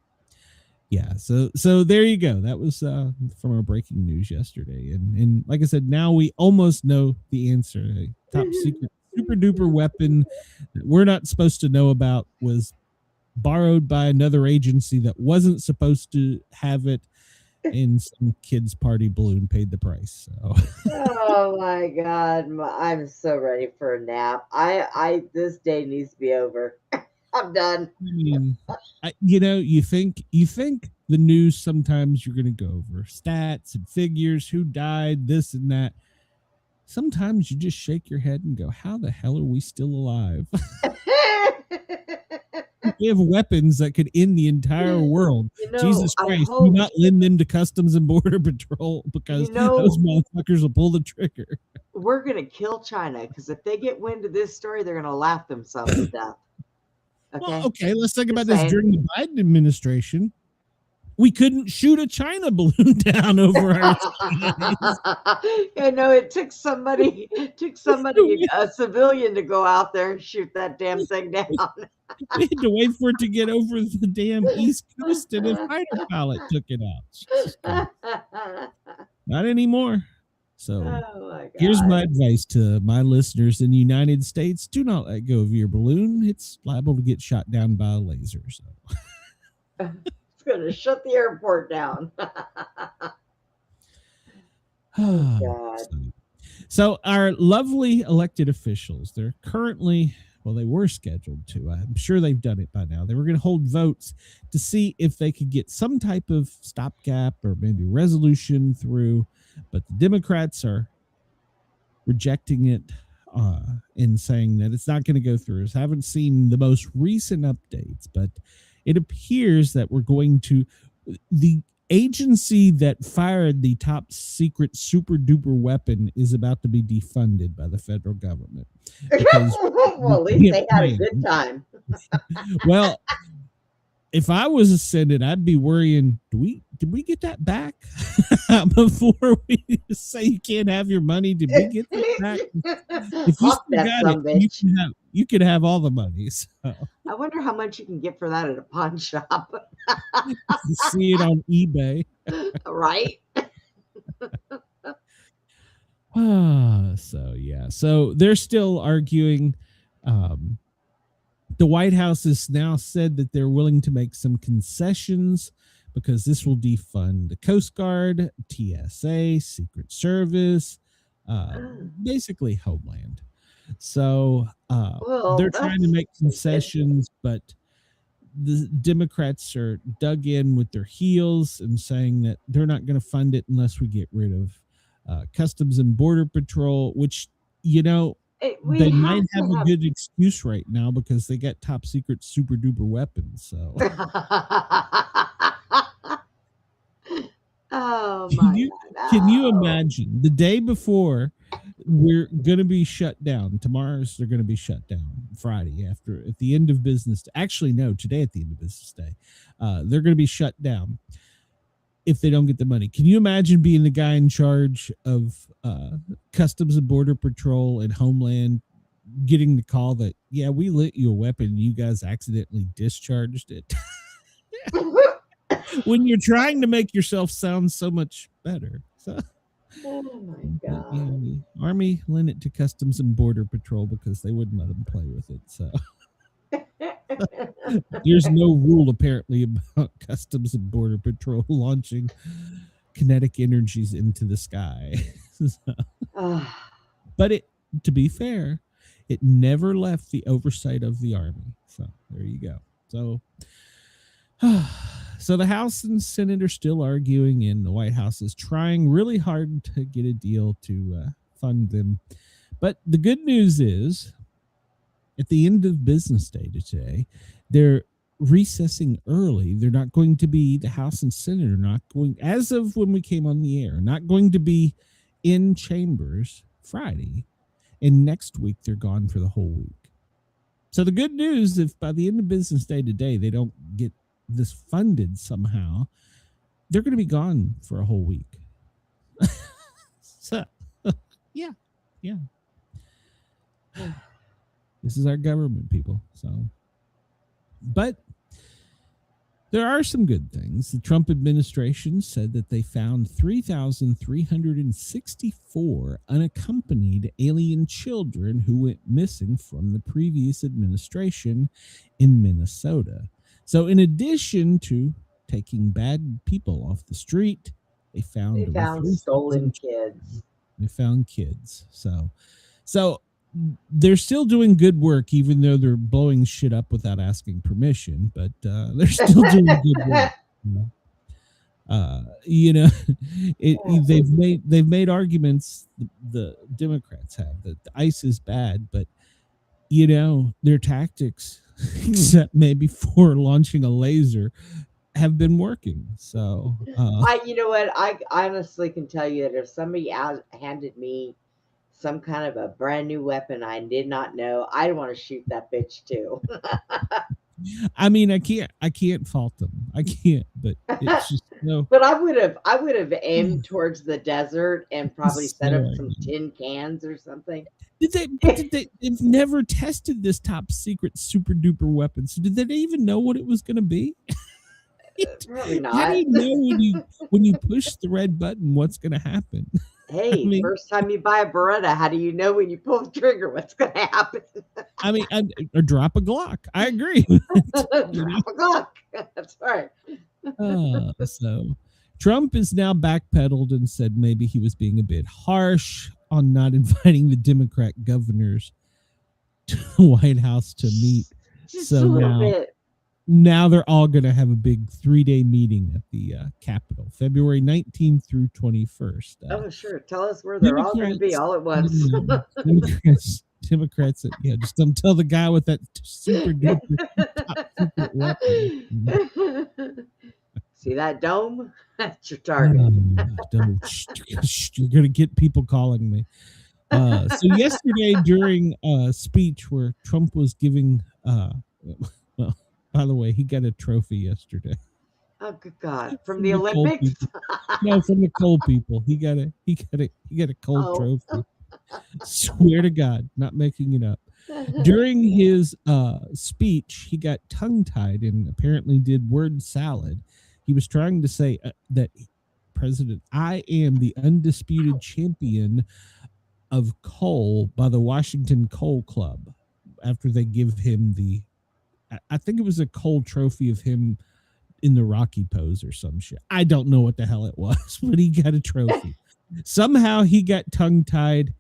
yeah. So there you go. That was from our breaking news yesterday, and like I said, now we almost know the answer. A top secret, super duper weapon that we're not supposed to know about was borrowed by another agency that wasn't supposed to have it, and some kid's party balloon paid the price. So. Oh my God, I'm so ready for a nap. This day needs to be over. I'm done. I mean, you think the news sometimes you're going to go over stats and figures, who died, this and that. Sometimes you just shake your head and go, how the hell are we still alive? We have weapons that could end the entire world. Jesus Christ, do not lend them to Customs and Border Patrol because those motherfuckers will pull the trigger. We're going to kill China because if they get wind of this story, they're going to laugh themselves to death. Okay. Well, okay, let's think about this. During the Biden administration, we couldn't shoot a China balloon down over our it took somebody, a civilian, to go out there and shoot that damn thing down. We had to wait for it to get over the damn East Coast, and a fighter pilot took it out. Not anymore. So here's my advice to my listeners in the United States. Do not let go of your balloon. It's liable to get shot down by a laser. So it's going to shut the airport down. Oh, God. So our lovely elected officials, they're currently, they were scheduled to. I'm sure they've done it by now. They were going to hold votes to see if they could get some type of stopgap or maybe resolution through. But the Democrats are rejecting it and saying that it's not going to go through. I haven't seen the most recent updates, but it appears that we're going to, the agency that fired the top secret super duper weapon is about to be defunded by the federal government. Well, at least they had a good time. Well, if I was a Senate, I'd be worrying, did we get that back? Before we say you can't have your money, did we get that back? If you still got it, you could have all the money. So. I wonder how much you can get for that at a pawn shop. You see it on eBay. Right? So they're still arguing. The White House has now said that they're willing to make some concessions because this will defund the Coast Guard, TSA, Secret Service, basically Homeland. So they're trying to make concessions, but the Democrats are dug in with their heels and saying that they're not going to fund it unless we get rid of Customs and Border Patrol, which, they might have a good excuse right now because they got top secret super duper weapons. So, oh my God. Can you imagine the day before we're going to be shut down? Tomorrow's they're going to be shut down. Friday at the end of business. Actually, no, today at the end of business day, they're going to be shut down if they don't get the money. Can you imagine being the guy in charge of Customs and Border Patrol and Homeland getting the call that, yeah, we lit you a weapon and you guys accidentally discharged it? When you're trying to make yourself sound so much better. So, oh my God. Yeah, the Army lent it to Customs and Border Patrol because they wouldn't let them play with it. So there's no rule apparently about Customs and Border Patrol launching kinetic energies into the sky. But to be fair, it never left the oversight of the Army. So there you go. So the House and Senate are still arguing, and the White House is trying really hard to get a deal to fund them. But the good news is, at the end of business day today, they're recessing early. They're not going to be, the House and Senate are not going, as of when we came on the air, not going to be in chambers Friday. And next week, they're gone for the whole week. So the good news, if by the end of business day today, they don't get this funded somehow, they're going to be gone for a whole week. So, yeah. This is our government, people. So, but there are some good things. The Trump administration said that they found 3,364 unaccompanied alien children who went missing from the previous administration in Minnesota. So in addition to taking bad people off the street, they found stolen kids. They found kids. So they're still doing good work, even though they're blowing shit up without asking permission. But they're still doing good work. They've made arguments. The Democrats have that the ICE is bad, but their tactics, except maybe for launching a laser, have been working. So I honestly can tell you that if somebody handed me some kind of a brand new weapon I did not know, I'd want to shoot that bitch too. I mean, I can't fault them. I can't, but it's just no. But I would have aimed towards the desert and probably set up some tin cans or something. They've never tested this top secret super duper weapon. So did they even know what it was going to be? Probably not. How do you know when you push the red button what's going to happen? Hey, first time you buy a Beretta, how do you know when you pull the trigger what's going to happen? Or drop a Glock. I agree. Drop a Glock. That's right. So Trump is now backpedaled and said maybe he was being a bit harsh on not inviting the Democrat governors to the White House to meet. Just a little bit. Now they're all going to have a big 3-day meeting at the Capitol, February 19th through 21st. Oh, sure. Tell us where they're all going to be all at once. Democrats, just don't tell the guy with that super duper top secret weapon. See that dome? That's your target. You're going to get people calling me. So yesterday during a speech where Trump was giving, by the way, he got a trophy yesterday. Oh, good God! From the Olympics? No, from the coal people. He got a coal trophy. Swear to God, not making it up. During his speech, he got tongue-tied and apparently did word salad. He was trying to say that President, I am the undisputed champion of coal by the Washington Coal Club. After they give him I think it was a coal trophy of him in the Rocky pose or some shit. I don't know what the hell it was, but he got a trophy. Somehow he got tongue-tied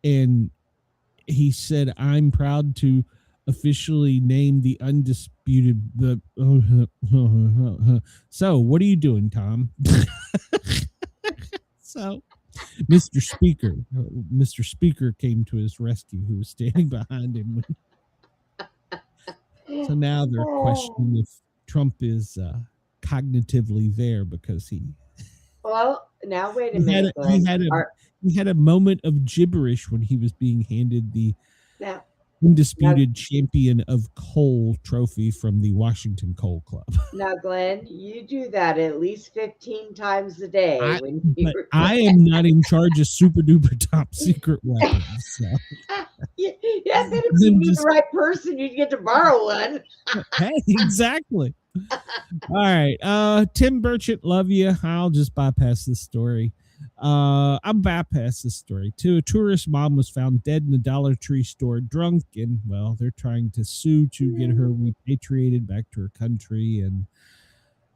and he said, I'm proud to officially name the undisputed. So what are you doing, Tom? So Mr. Speaker came to his rescue, who was standing behind him. So now they're questioning if Trump is cognitively there because he. Well, now wait a minute. He had a moment of gibberish when he was being handed the undisputed champion of coal trophy from the Washington Coal Club. Now, Glenn, you do that at least 15 times a day. I am not in charge of super duper top secret weapons. So. Yeah, then if you meet the right person, you'd get to borrow one. Hey, exactly. All right. Tim Burchett, love you. I'll just bypass this story. I'll bypass this story too. A tourist mom was found dead in a Dollar Tree store, drunk, and well, they're trying to sue to get her repatriated back to her country, and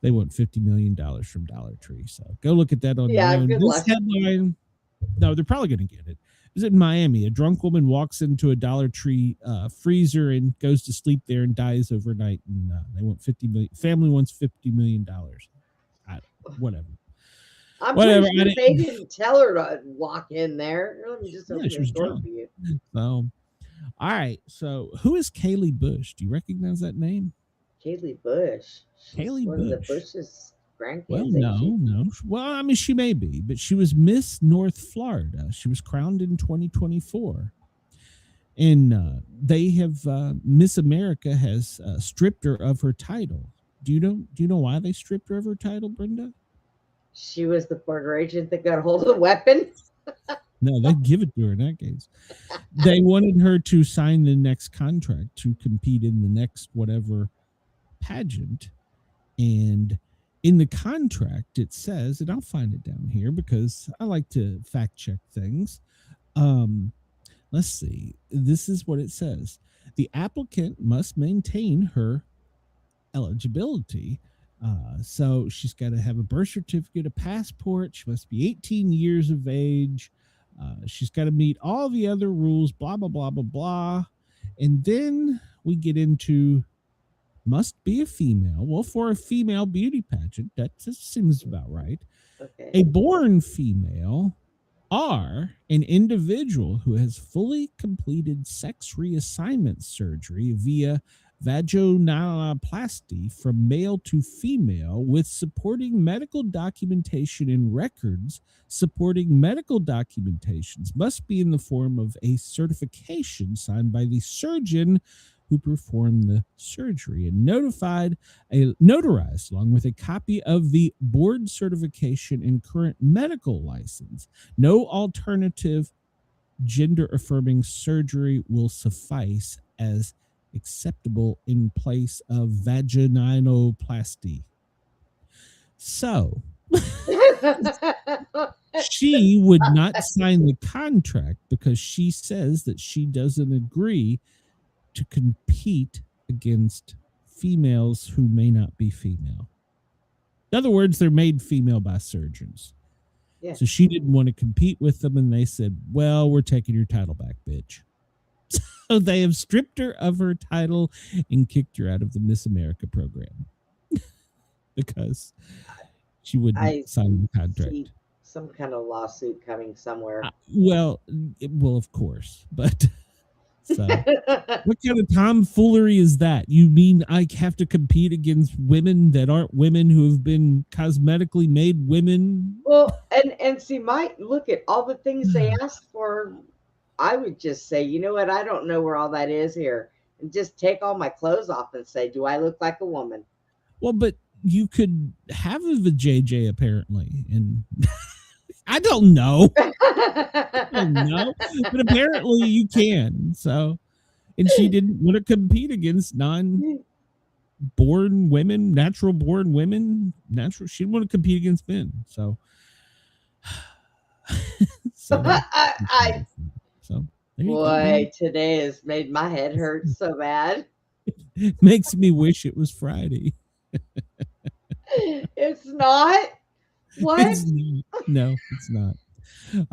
they want $50 million from Dollar Tree. So go look at that on your own. This headline, no, they're probably going to get it. It was in Miami. A drunk woman walks into a Dollar Tree freezer and goes to sleep there and dies overnight. And they want $50 million. Family wants $50 million. Whatever. I'm pretty sure they didn't tell her to walk in there. Let me just open the door for you. So, all right. So, who is Kayleigh Bush? Do you recognize that name? Kayleigh Bush. She's Kayleigh one of the Bush. Bush's grandkids. Well, ain't she? no. Well, I mean, she may be, but she was Miss North Florida. She was crowned in 2024. And they have Miss America has stripped her of her title. Do you know why they stripped her of her title, Brenda? She was the border agent that got hold of the weapon. No, they give it to her in that case. They wanted her to sign the next contract to compete in the next whatever pageant. And in the contract, it says, and I'll find it down here because I like to fact check things. Let's see. This is what it says. The applicant must maintain her eligibility. So she's got to have a birth certificate, a passport. She must be 18 years of age. She's got to meet all the other rules, blah, blah, blah, blah, blah. And then we get into must be a female. Well, for a female beauty pageant, that seems about right. Okay. A born female are an individual who has fully completed sex reassignment surgery via vaginoplasty from male to female with supporting medical documentation and records supporting medical documentations must be in the form of a certification signed by the surgeon who performed the surgery and notarized along with a copy of the board certification and current medical license. No alternative gender affirming surgery will suffice as acceptable in place of vaginoplasty. So she would not sign the contract because she says that she doesn't agree to compete against females who may not be female. In other words, they're made female by surgeons. Yeah. So she didn't want to compete with them, and they said, well, we're taking your title back, bitch. So they have stripped her of her title and kicked her out of the Miss America program because she wouldn't sign the contract. See some kind of lawsuit coming somewhere. Well, of course, but so what kind of tomfoolery is that? You mean I have to compete against women that aren't women who have been cosmetically made women? Well, and see, look at all the things they asked for. I would just say, you know what? I don't know where all that is here. And just take all my clothes off and say, do I look like a woman? Well, but you could have a JJ apparently. And I don't know. I don't know. But apparently you can. So, and she didn't want to compete against non-born women, natural born women. She didn't want to compete against men. So, Boy, today has made my head hurt so bad. Makes me wish it was Friday. It's not. What? No, it's not.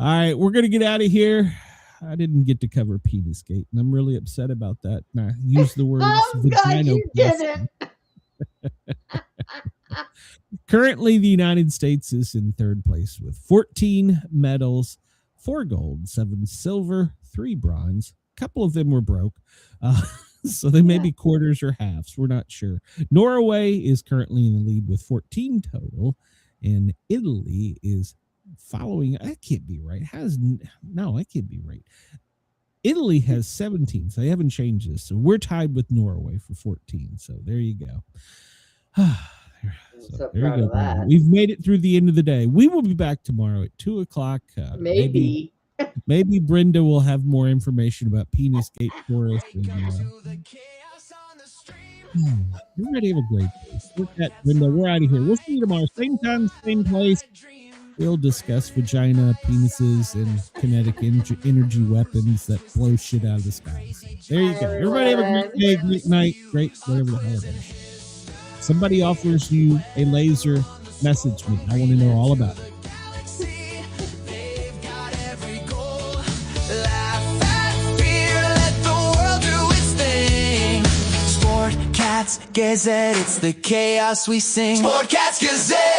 All right, we're gonna get out of here. I didn't get to cover Penisgate, and I'm really upset about that. And I used the word God, you didn't. Currently, the United States is in third place with 14 medals, 4 gold, 7 silver, 3 bronze. A couple of them were broke. So they may be quarters or halves. We're not sure. Norway is currently in the lead with 14 total, and Italy is following. That can't be right. No, that can't be right. Italy has 17, so they haven't changed this. So we're tied with Norway for 14. So there you go. So proud of that. We've made it through the end of the day. We will be back tomorrow at 2:00. Maybe Brenda will have more information about Penisgate for us. Everybody have a great day. Sportcat, Brenda, we're out of here. We'll see you tomorrow. Same time, same place. We'll discuss vagina, penises, and kinetic energy weapons that blow shit out of the sky. So there you go. Everybody have a great day, great night, great whatever the hell it is. Somebody offers you a laser, message me. I want to know all about it. Gazette, it's the chaos we sing. Sportcat's Gazette,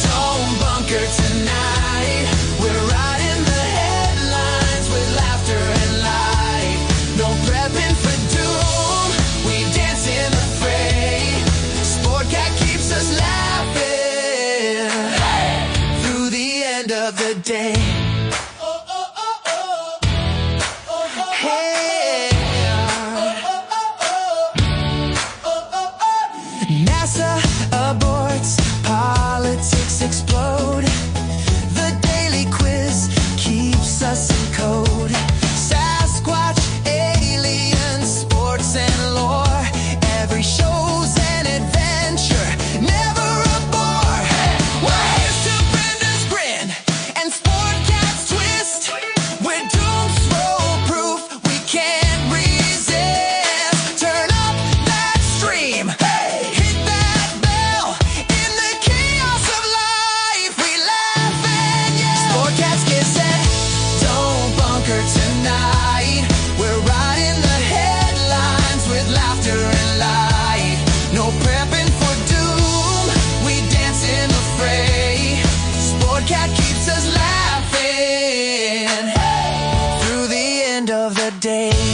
don't bunker tonight. We're riding the headlines with laughter and light. No prepping for doom, we dance in the fray. of the day. Hey. NASA aborts, politics explode. The daily quiz keeps us in code. Sasquatch, aliens, sports and lore. Every show's an adventure, never a bore. We're here's to Brenda's grin and Sportcat's twist. We're doomsday-proof, we can't resist. Turn up that stream, hit that bell. In the chaos of life, we laugh and yell. Sportcat's Gazette, don't bunker tonight. We're riding the headlines with laughter and light. No prepping for doom, we dance in the fray. Sportcat keeps us laughing through the end of the day.